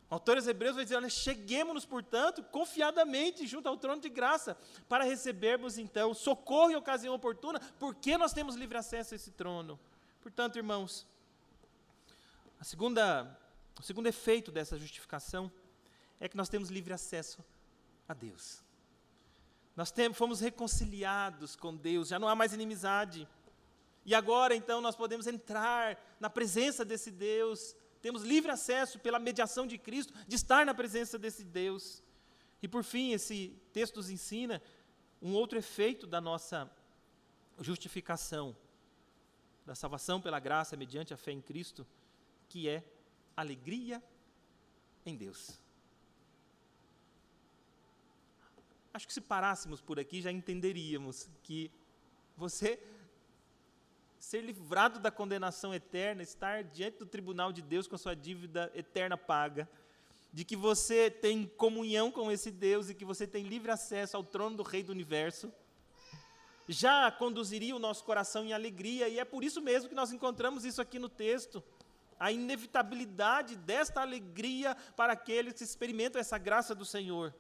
O autor aos Hebreus vai dizer, olha, cheguemos-nos, portanto, confiadamente junto ao trono de graça, para recebermos, então, socorro em ocasião oportuna, porque nós temos livre acesso a esse trono. Portanto, irmãos, o segundo efeito dessa justificação é que nós temos livre acesso a Deus. Fomos reconciliados com Deus, já não há mais inimizade. E agora, então, nós podemos entrar na presença desse Deus. Temos livre acesso, pela mediação de Cristo, de estar na presença desse Deus. E por fim, esse texto nos ensina um outro efeito da nossa justificação, da salvação pela graça, mediante a fé em Cristo, que é alegria em Deus. Acho que se parássemos por aqui, já entenderíamos que você ser livrado da condenação eterna, estar diante do tribunal de Deus com a sua dívida eterna paga, de que você tem comunhão com esse Deus e que você tem livre acesso ao trono do Rei do Universo, já conduziria o nosso coração em alegria, e é por isso mesmo que nós encontramos isso aqui no texto, a inevitabilidade desta alegria para aqueles que experimentam essa graça do Senhor.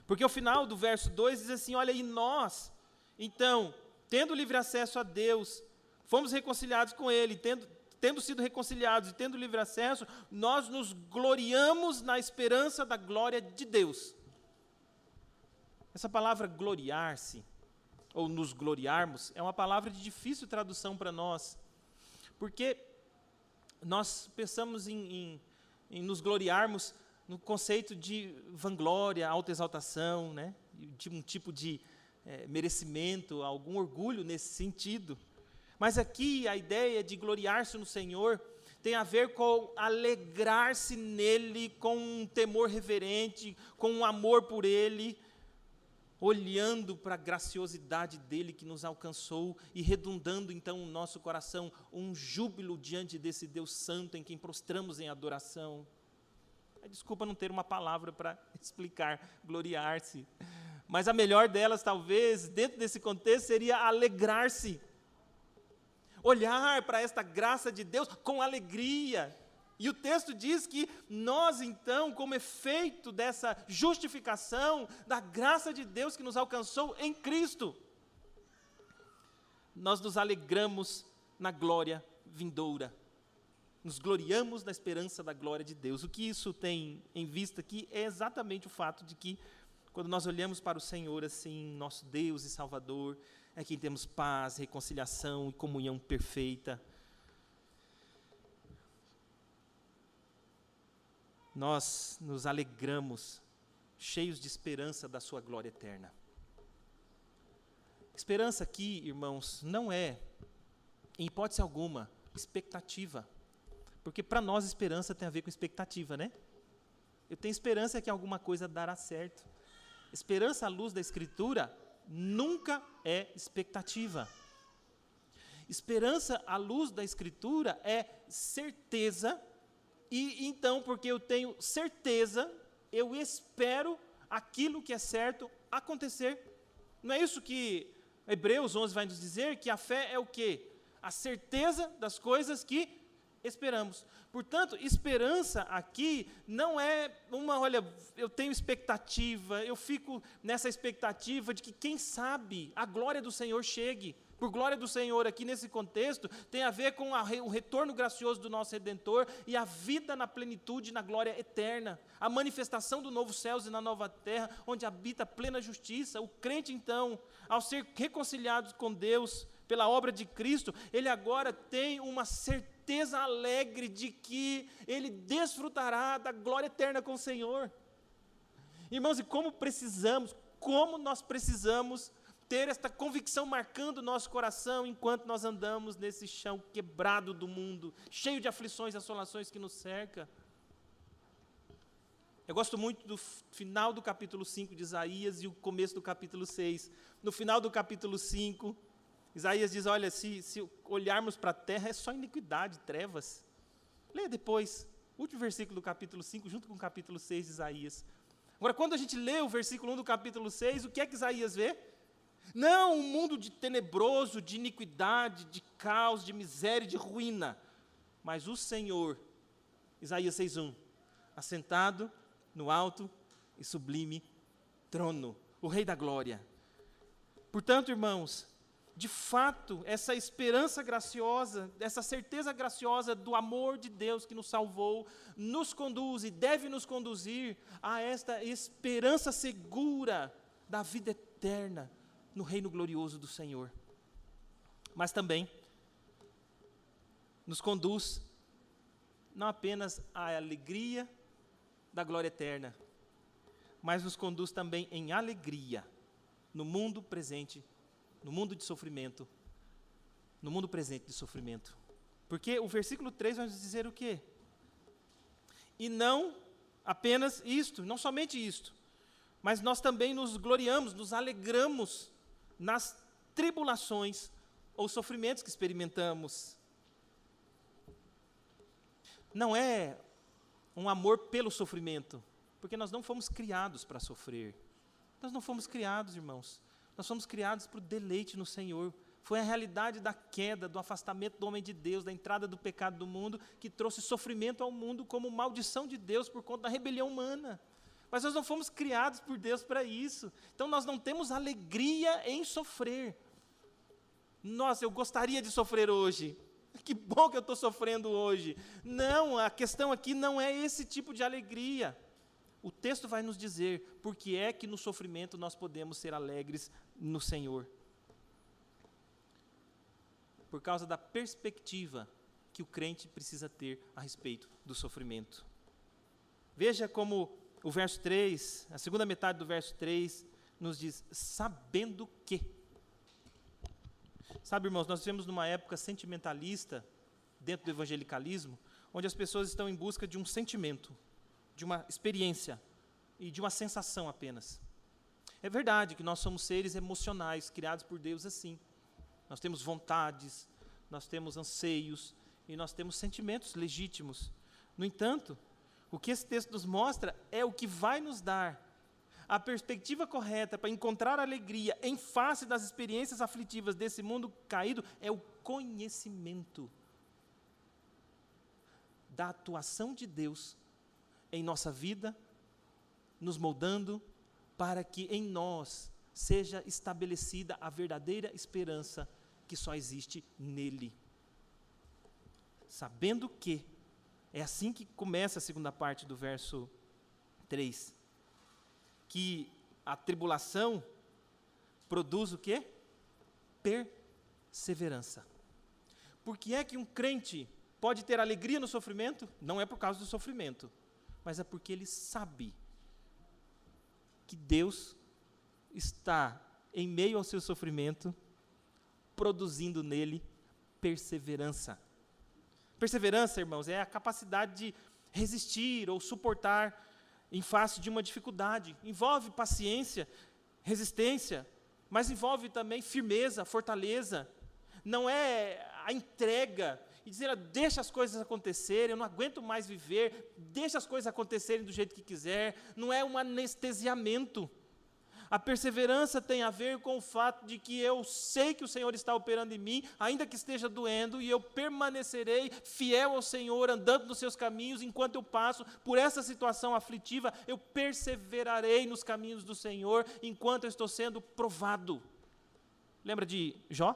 Porque o final do verso 2 diz assim, olha, e nós, então, tendo livre acesso a Deus, fomos reconciliados com Ele, tendo sido reconciliados e tendo livre acesso, nós nos gloriamos na esperança da glória de Deus. Essa palavra gloriar-se, ou nos gloriarmos, é uma palavra de difícil tradução para nós, porque nós pensamos em nos gloriarmos no conceito de vanglória, autoexaltação, né? De um tipo de merecimento, algum orgulho nesse sentido. Mas aqui a ideia de gloriar-se no Senhor tem a ver com alegrar-se nele, com um temor reverente, com um amor por Ele, olhando para a graciosidade dEle que nos alcançou e redundando então no nosso coração um júbilo diante desse Deus Santo em quem prostramos em adoração. Desculpa não ter uma palavra para explicar, gloriar-se. Mas a melhor delas, talvez, dentro desse contexto, seria alegrar-se. Olhar para esta graça de Deus com alegria. E o texto diz que nós, então, como efeito dessa justificação, da graça de Deus que nos alcançou em Cristo, nós nos alegramos na glória vindoura. Nos gloriamos na esperança da glória de Deus. O que isso tem em vista aqui é exatamente o fato de que, quando nós olhamos para o Senhor assim, nosso Deus e Salvador, é quem temos paz, reconciliação e comunhão perfeita. Nós nos alegramos, cheios de esperança da sua glória eterna. Esperança aqui, irmãos, não é, em hipótese alguma, expectativa. Porque para nós esperança tem a ver com expectativa, né? Eu tenho esperança que alguma coisa dará certo. Esperança à luz da Escritura nunca é expectativa. Esperança à luz da Escritura é certeza, e então, porque eu tenho certeza, eu espero aquilo que é certo acontecer. Não é isso que Hebreus 11 vai nos dizer? Que a fé é o quê? A certeza das coisas que esperamos. Portanto, esperança aqui não é olha, eu tenho expectativa, eu fico nessa expectativa de que, quem sabe, a glória do Senhor chegue. Por glória do Senhor, aqui nesse contexto, tem a ver com o retorno gracioso do nosso Redentor e a vida na plenitude, na glória eterna. A manifestação do novo céus e na nova terra, onde habita a plena justiça. O crente, então, ao ser reconciliado com Deus pela obra de Cristo, ele agora tem uma certeza alegre de que ele desfrutará da glória eterna com o Senhor. Irmãos, e como nós precisamos ter esta convicção marcando o nosso coração enquanto nós andamos nesse chão quebrado do mundo, cheio de aflições e assolações que nos cerca. Eu gosto muito do final do capítulo 5 de Isaías e o começo do capítulo 6. No final do capítulo 5, Isaías diz, olha, se olharmos para a terra, é só iniquidade, trevas. Leia depois, o último versículo do capítulo 5, junto com o capítulo 6 de Isaías. Agora, quando a gente lê o versículo 1 do capítulo 6, o que é que Isaías vê? Não um mundo de tenebroso, de iniquidade, de caos, de miséria e de ruína, mas o Senhor, Isaías 6:1, assentado no alto e sublime trono, o Rei da Glória. Portanto, irmãos, de fato, essa esperança graciosa, essa certeza graciosa do amor de Deus que nos salvou, nos conduz e deve nos conduzir a esta esperança segura da vida eterna, no reino glorioso do Senhor. Mas também nos conduz não apenas à alegria da glória eterna, mas nos conduz também em alegria no mundo presente, no mundo de sofrimento, no mundo presente de sofrimento. Porque o versículo 3 vai nos dizer o quê? E não apenas isto, não somente isto, mas nós também nos gloriamos, nos alegramos nas tribulações ou sofrimentos que experimentamos. Não é um amor pelo sofrimento, porque nós não fomos criados para sofrer. Nós não fomos criados, irmãos. Nós fomos criados para o deleite no Senhor. Foi a realidade da queda, do afastamento do homem de Deus, da entrada do pecado do mundo, que trouxe sofrimento ao mundo como maldição de Deus por conta da rebelião humana. Mas nós não fomos criados por Deus para isso. Então nós não temos alegria em sofrer. Nossa, eu gostaria de sofrer hoje. Que bom que eu estou sofrendo hoje. Não, a questão aqui não é esse tipo de alegria. O texto vai nos dizer por que é que no sofrimento nós podemos ser alegres no Senhor. Por causa da perspectiva que o crente precisa ter a respeito do sofrimento. Veja como o verso 3, a segunda metade do verso 3, nos diz, sabendo que. Sabe, irmãos, nós vivemos numa época sentimentalista, dentro do evangelicalismo, onde as pessoas estão em busca de um sentimento, de uma experiência e de uma sensação apenas. É verdade que nós somos seres emocionais, criados por Deus assim. Nós temos vontades, nós temos anseios e nós temos sentimentos legítimos. No entanto, o que esse texto nos mostra é o que vai nos dar a perspectiva correta para encontrar alegria em face das experiências aflitivas desse mundo caído, é o conhecimento da atuação de Deus em nossa vida, nos moldando para que em nós seja estabelecida a verdadeira esperança que só existe nele. Sabendo que, é assim que começa a segunda parte do verso 3, que a tribulação produz o quê? Perseverança. Por que é que um crente pode ter alegria no sofrimento? Não é por causa do sofrimento, mas é porque ele sabe que Deus está, em meio ao seu sofrimento, produzindo nele perseverança. Perseverança, irmãos, é a capacidade de resistir ou suportar em face de uma dificuldade. Envolve paciência, resistência, mas envolve também firmeza, fortaleza. não é a entrega e dizer, deixa as coisas acontecerem, eu não aguento mais viver, deixa as coisas acontecerem do jeito que quiser, não é um anestesiamento. A perseverança tem a ver com o fato de que eu sei que o Senhor está operando em mim, ainda que esteja doendo, e eu permanecerei fiel ao Senhor, andando nos seus caminhos, enquanto eu passo por essa situação aflitiva, eu perseverarei nos caminhos do Senhor, enquanto eu estou sendo provado. Lembra de Jó?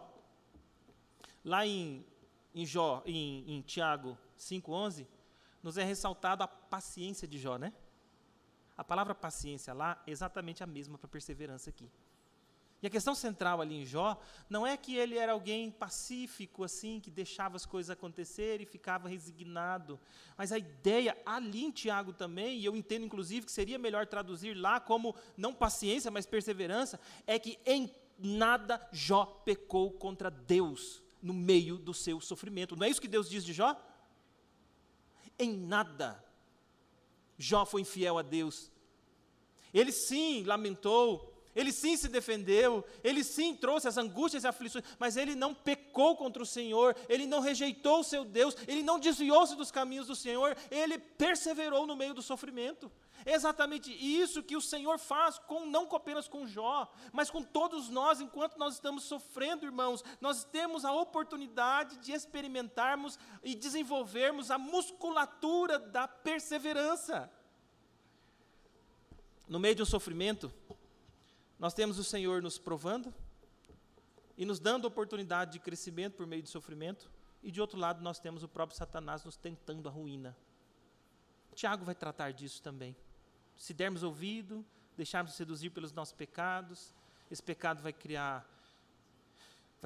Lá em Tiago 5,11, nos é ressaltado a paciência de Jó, né? A palavra paciência lá é exatamente a mesma para perseverança aqui. E a questão central ali em Jó, não é que ele era alguém pacífico, assim, que deixava as coisas acontecerem e ficava resignado, mas a ideia ali em Tiago também, e eu entendo inclusive que seria melhor traduzir lá como não paciência, mas perseverança, é que em nada Jó pecou contra Deus no meio do seu sofrimento. Não é isso que Deus diz de Jó? Em nada Jó foi infiel a Deus. Ele sim lamentou, ele sim se defendeu, ele sim trouxe as angústias e aflições, mas ele não pecou contra o Senhor, ele não rejeitou o seu Deus, ele não desviou-se dos caminhos do Senhor, ele perseverou no meio do sofrimento. É exatamente isso que o Senhor faz, não apenas com Jó, mas com todos nós, enquanto nós estamos sofrendo, irmãos, nós temos a oportunidade de experimentarmos e desenvolvermos a musculatura da perseverança. No meio de um sofrimento, nós temos o Senhor nos provando e nos dando oportunidade de crescimento por meio do sofrimento, e de outro lado nós temos o próprio Satanás nos tentando a ruína. Tiago vai tratar disso também. Se dermos ouvido, deixarmos seduzir pelos nossos pecados, esse pecado vai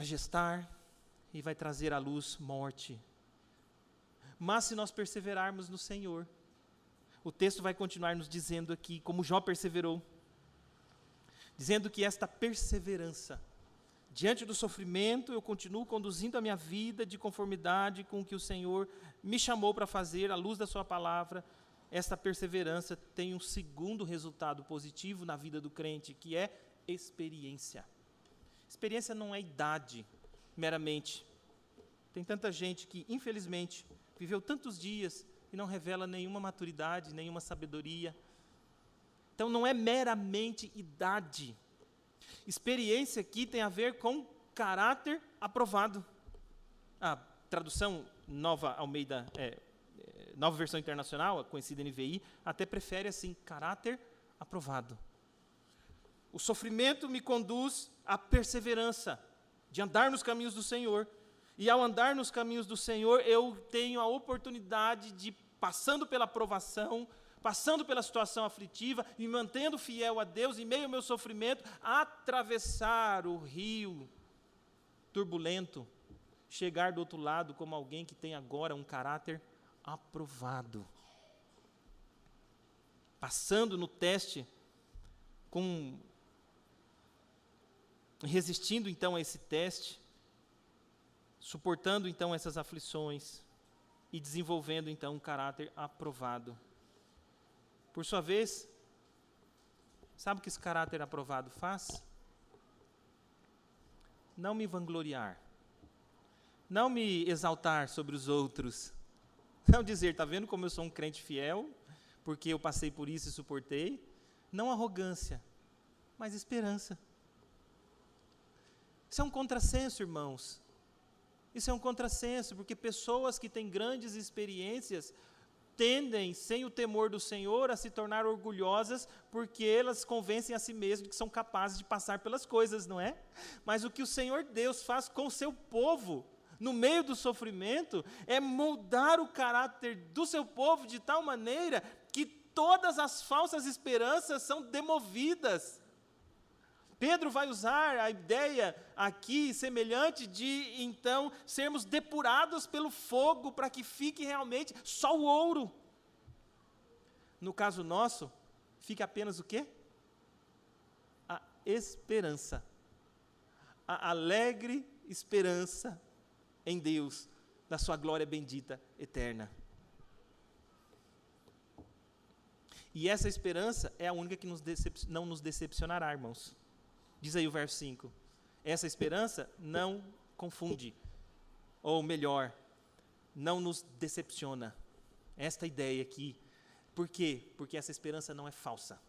gestar e vai trazer à luz morte. Mas se nós perseverarmos no Senhor, o texto vai continuar nos dizendo aqui, como Jó perseverou, dizendo que esta perseverança, diante do sofrimento, eu continuo conduzindo a minha vida de conformidade com o que o Senhor me chamou para fazer, à luz da sua palavra. Esta perseverança tem um segundo resultado positivo na vida do crente, que é experiência. Experiência não é idade, meramente. Tem tanta gente que, infelizmente, viveu tantos dias e não revela nenhuma maturidade, nenhuma sabedoria. Então, não é meramente idade. Experiência aqui tem a ver com caráter aprovado. A tradução Nova Almeida, Nova Versão Internacional, a conhecida NVI, até prefere assim, caráter aprovado. O sofrimento me conduz à perseverança, de andar nos caminhos do Senhor. E ao andar nos caminhos do Senhor, eu tenho a oportunidade de, passando pela provação, passando pela situação aflitiva, me mantendo fiel a Deus, em meio ao meu sofrimento, atravessar o rio turbulento, chegar do outro lado como alguém que tem agora um caráter aprovado. Passando no teste, resistindo então a esse teste, suportando então essas aflições e desenvolvendo então um caráter aprovado. Por sua vez, sabe o que esse caráter aprovado faz? Não me vangloriar, não me exaltar sobre os outros, não dizer, está vendo como eu sou um crente fiel, porque eu passei por isso e suportei. Não arrogância, mas esperança. Isso é um contrassenso, irmãos. Isso é um contrassenso, porque pessoas que têm grandes experiências tendem, sem o temor do Senhor, a se tornar orgulhosas, porque elas convencem a si mesmas de que são capazes de passar pelas coisas, não é? Mas o que o Senhor Deus faz com o seu povo, no meio do sofrimento, é moldar o caráter do seu povo de tal maneira que todas as falsas esperanças são demovidas. Pedro vai usar a ideia aqui semelhante de, então, sermos depurados pelo fogo para que fique realmente só o ouro. No caso nosso, fica apenas o quê? A esperança. A alegre esperança em Deus, da sua glória bendita eterna. E essa esperança é a única que não nos decepcionará, irmãos. Diz aí o verso 5. Essa esperança não confunde, ou melhor, não nos decepciona. Esta ideia aqui. Por quê? Porque essa esperança não é falsa.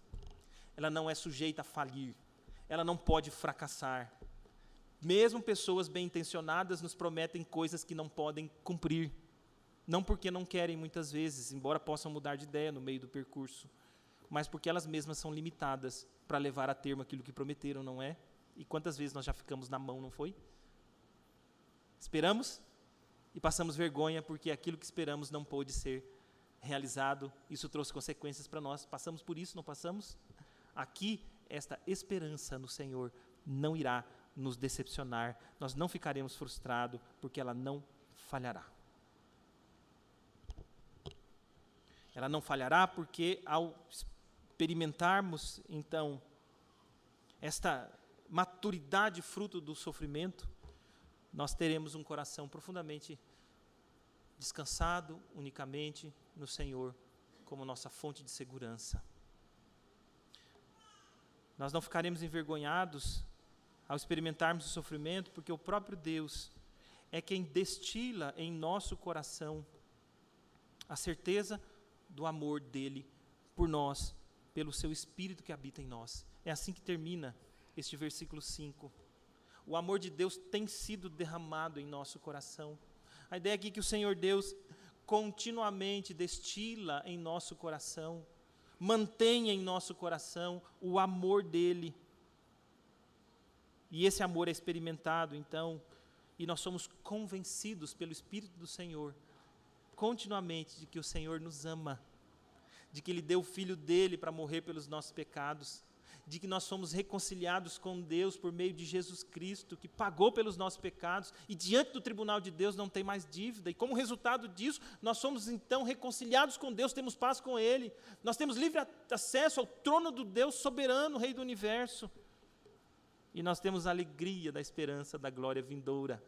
Ela não é sujeita a falir. Ela não pode fracassar. Mesmo pessoas bem-intencionadas nos prometem coisas que não podem cumprir. Não porque não querem muitas vezes, embora possam mudar de ideia no meio do percurso, mas porque elas mesmas são limitadas para levar a termo aquilo que prometeram, não é? E quantas vezes nós já ficamos na mão, não foi? Esperamos e passamos vergonha porque aquilo que esperamos não pôde ser realizado. Isso trouxe consequências para nós. Passamos por isso, não passamos? Aqui, esta esperança no Senhor não irá nos decepcionar. Nós não ficaremos frustrados porque ela não falhará. Ela não falhará porque ao experimentarmos, então, esta maturidade fruto do sofrimento, nós teremos um coração profundamente descansado unicamente no Senhor como nossa fonte de segurança. Nós não ficaremos envergonhados ao experimentarmos o sofrimento, porque o próprio Deus é quem destila em nosso coração a certeza do amor dele por nós, pelo seu Espírito que habita em nós. É assim que termina este versículo 5. O amor de Deus tem sido derramado em nosso coração. A ideia aqui é que o Senhor Deus continuamente destila em nosso coração, mantém em nosso coração o amor dele. E esse amor é experimentado, então, e nós somos convencidos pelo Espírito do Senhor, continuamente, de que o Senhor nos ama, de que Ele deu o Filho dele para morrer pelos nossos pecados, de que nós somos reconciliados com Deus por meio de Jesus Cristo, que pagou pelos nossos pecados, e diante do tribunal de Deus não tem mais dívida, e como resultado disso, nós somos então reconciliados com Deus, temos paz com Ele, nós temos livre acesso ao trono do Deus soberano, Rei do Universo, e nós temos a alegria da esperança da glória vindoura,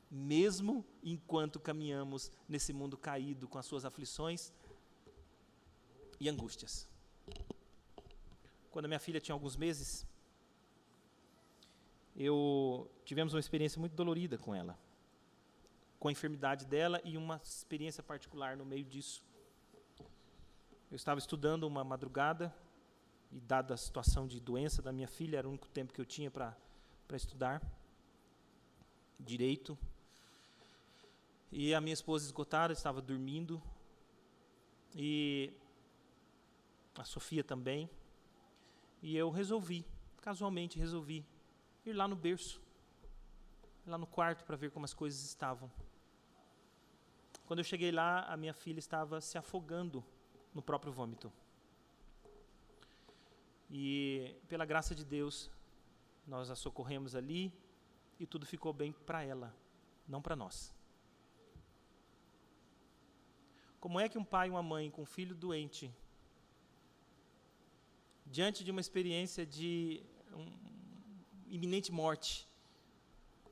mesmo enquanto caminhamos nesse mundo caído com as suas aflições e angústias. Quando a minha filha tinha alguns meses, tivemos uma experiência muito dolorida com ela, com a enfermidade dela e uma experiência particular no meio disso. Eu estava estudando uma madrugada, e dada a situação de doença da minha filha, era o único tempo que eu tinha para estudar direito. E a minha esposa esgotada estava dormindo, e a Sofia também. E eu casualmente resolvi, ir lá no berço, lá no quarto para ver como as coisas estavam. Quando eu cheguei lá, a minha filha estava se afogando no próprio vômito. E, pela graça de Deus, nós a socorremos ali e tudo ficou bem para ela, não para nós. Como é que um pai e uma mãe com um filho doente, diante de uma experiência de iminente morte,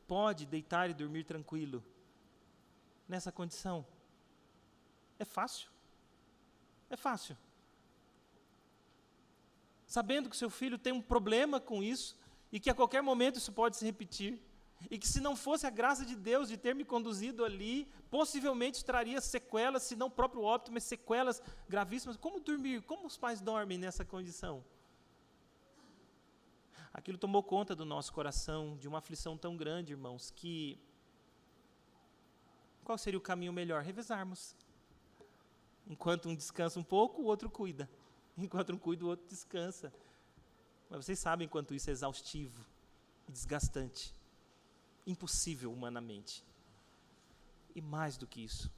pode deitar e dormir tranquilo nessa condição? É fácil? É fácil. Sabendo que seu filho tem um problema com isso, e que a qualquer momento isso pode se repetir, e que se não fosse a graça de Deus de ter me conduzido ali, possivelmente traria sequelas, se não o próprio óbito, mas sequelas gravíssimas. Como dormir? Como os pais dormem nessa condição? Aquilo tomou conta do nosso coração, de uma aflição tão grande, irmãos, que qual seria o caminho melhor? Revezarmos. Enquanto um descansa um pouco, o outro cuida. Enquanto um cuida, o outro descansa. Mas vocês sabem quanto isso é exaustivo e desgastante. Impossível humanamente. E mais do que isso.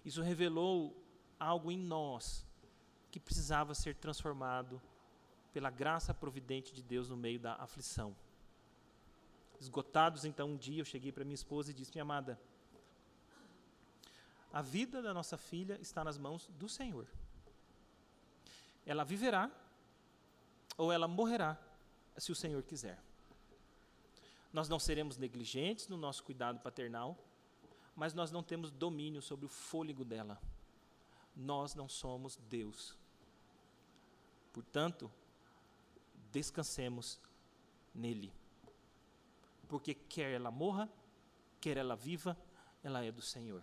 Isso revelou algo em nós que precisava ser transformado pela graça providente de Deus no meio da aflição. Esgotados, então, um dia eu cheguei para minha esposa e disse: minha amada, a vida da nossa filha está nas mãos do Senhor. Ela viverá ou ela morrerá, se o Senhor quiser. Nós não seremos negligentes no nosso cuidado paternal, mas nós não temos domínio sobre o fôlego dela. Nós não somos Deus. Portanto, descansemos nele. porque quer ela morra, quer ela viva, ela é do Senhor.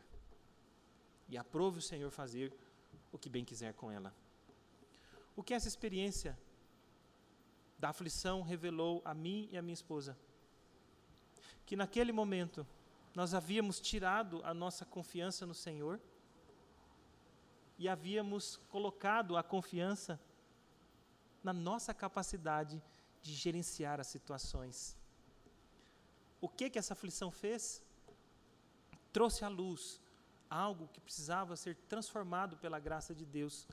E aprove o Senhor fazer o que bem quiser com ela. O que essa experiência da aflição revelou a mim e a minha esposa? Que naquele momento nós havíamos tirado a nossa confiança no Senhor e havíamos colocado a confiança na nossa capacidade de gerenciar as situações. O que essa aflição fez? Trouxe à luz algo que precisava ser transformado pela graça de Deus,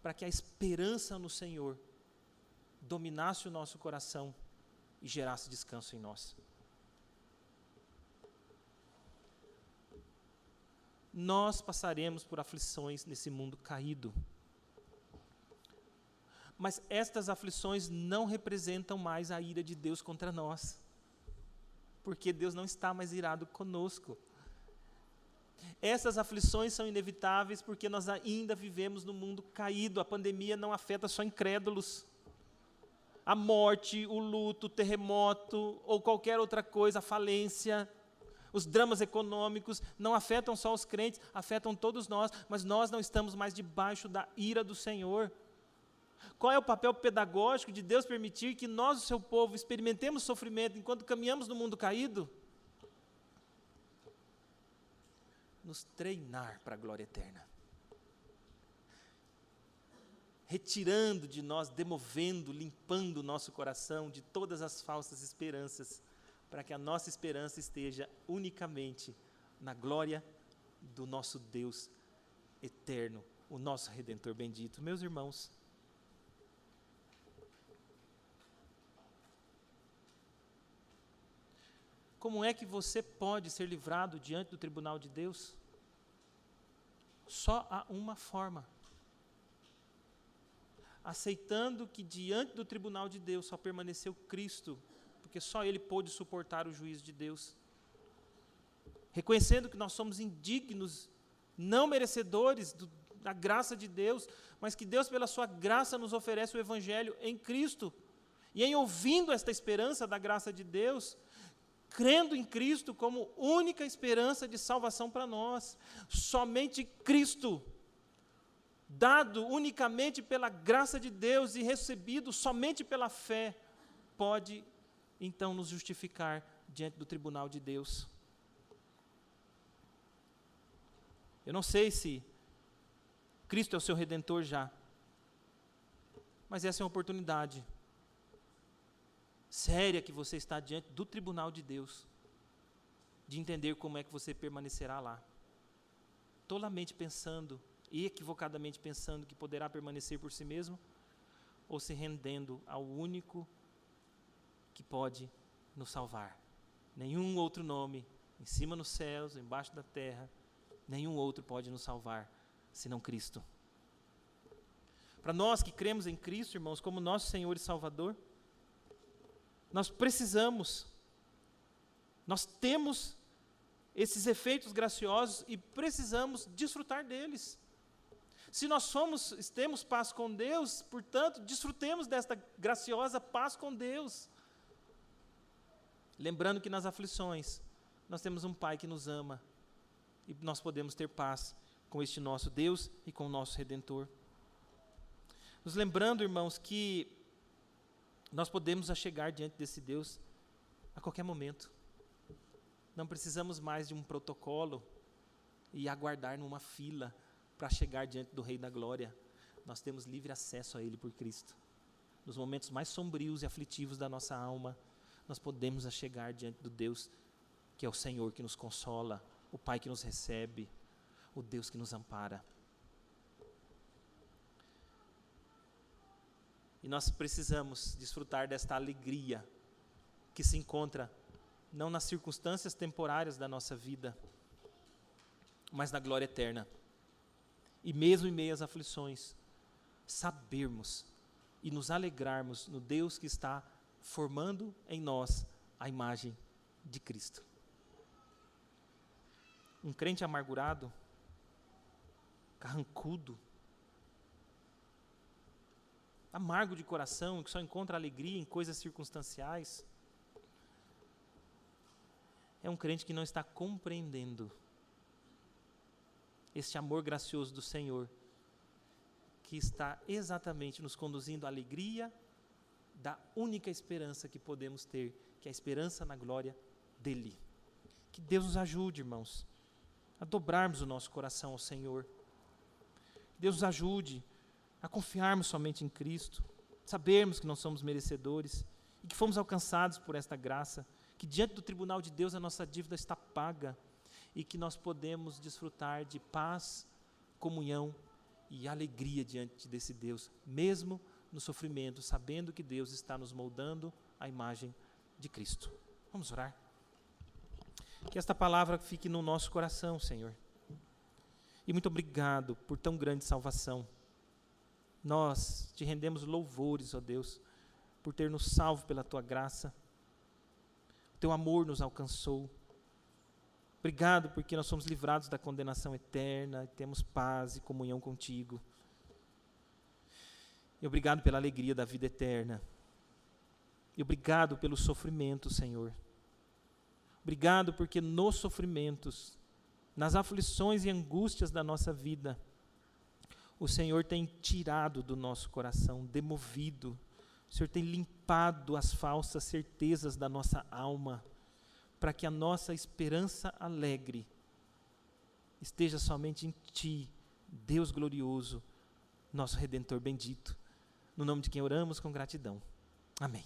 para que a esperança no Senhor dominasse o nosso coração e gerasse descanso em nós. Nós passaremos por aflições nesse mundo caído. Mas estas aflições não representam mais a ira de Deus contra nós, porque Deus não está mais irado conosco. Essas aflições são inevitáveis porque nós ainda vivemos no mundo caído. A pandemia não afeta só incrédulos. A morte, o luto, o terremoto ou qualquer outra coisa, a falência, os dramas econômicos não afetam só os crentes, afetam todos nós, mas nós não estamos mais debaixo da ira do Senhor. Qual é o papel pedagógico de Deus permitir que nós, o seu povo, experimentemos sofrimento enquanto caminhamos no mundo caído? Nos treinar para a glória eterna. Retirando de nós, demovendo, limpando o nosso coração de todas as falsas esperanças, para que a nossa esperança esteja unicamente na glória do nosso Deus eterno, o nosso Redentor bendito. Meus irmãos, como é que você pode ser livrado diante do tribunal de Deus? Só há uma forma. Aceitando que diante do tribunal de Deus só permaneceu Cristo, porque só Ele pôde suportar o juízo de Deus. Reconhecendo que nós somos indignos, não merecedores da graça de Deus, mas que Deus, pela sua graça, nos oferece o Evangelho em Cristo. E em ouvindo esta esperança da graça de Deus, crendo em Cristo como única esperança de salvação para nós, somente Cristo, dado unicamente pela graça de Deus e recebido somente pela fé, pode então nos justificar diante do tribunal de Deus. Eu não sei se Cristo é o seu Redentor já, mas essa é uma oportunidade séria que você está diante do tribunal de Deus, de entender como é que você permanecerá lá, tolamente pensando e equivocadamente pensando que poderá permanecer por si mesmo, ou se rendendo ao único que pode nos salvar. Nenhum outro nome, em cima nos céus, embaixo da terra, nenhum outro pode nos salvar, senão Cristo. Para nós que cremos em Cristo, irmãos, como nosso Senhor e Salvador, nós precisamos, nós temos esses efeitos graciosos e precisamos desfrutar deles. Se nós temos paz com Deus, portanto, desfrutemos desta graciosa paz com Deus. Lembrando que nas aflições, nós temos um Pai que nos ama e nós podemos ter paz com este nosso Deus e com o nosso Redentor. Nos lembrando, irmãos, que nós podemos chegar diante desse Deus a qualquer momento. Não precisamos mais de um protocolo e aguardar numa fila para chegar diante do Rei da Glória. Nós temos livre acesso a Ele por Cristo. Nos momentos mais sombrios e aflitivos da nossa alma, nós podemos chegar diante do Deus que é o Senhor que nos consola, o Pai que nos recebe, o Deus que nos ampara. E nós precisamos desfrutar desta alegria que se encontra não nas circunstâncias temporárias da nossa vida, mas na glória eterna. E mesmo em meio às aflições, sabermos e nos alegrarmos no Deus que está formando em nós a imagem de Cristo. Um crente amargurado, carrancudo, amargo de coração, que só encontra alegria em coisas circunstanciais, é um crente que não está compreendendo este amor gracioso do Senhor, que está exatamente nos conduzindo à alegria da única esperança que podemos ter, que é a esperança na glória dEle. Que Deus nos ajude, irmãos, a dobrarmos o nosso coração ao Senhor. Que Deus nos ajude a confiarmos somente em Cristo, sabermos que não somos merecedores e que fomos alcançados por esta graça, que diante do tribunal de Deus a nossa dívida está paga e que nós podemos desfrutar de paz, comunhão e alegria diante desse Deus, mesmo no sofrimento, sabendo que Deus está nos moldando à imagem de Cristo. Vamos orar. Que esta palavra fique no nosso coração, Senhor. E muito obrigado por tão grande salvação. Nós te rendemos louvores, ó Deus, por ter nos salvo pela tua graça. O teu amor nos alcançou. Obrigado porque nós somos livrados da condenação eterna, temos paz e comunhão contigo. E obrigado pela alegria da vida eterna. E obrigado pelo sofrimento, Senhor. Obrigado porque nos sofrimentos, nas aflições e angústias da nossa vida, o Senhor tem tirado do nosso coração, demovido. O Senhor tem limpado as falsas certezas da nossa alma, para que a nossa esperança alegre esteja somente em Ti, Deus glorioso, nosso Redentor bendito. No nome de quem oramos com gratidão. Amém.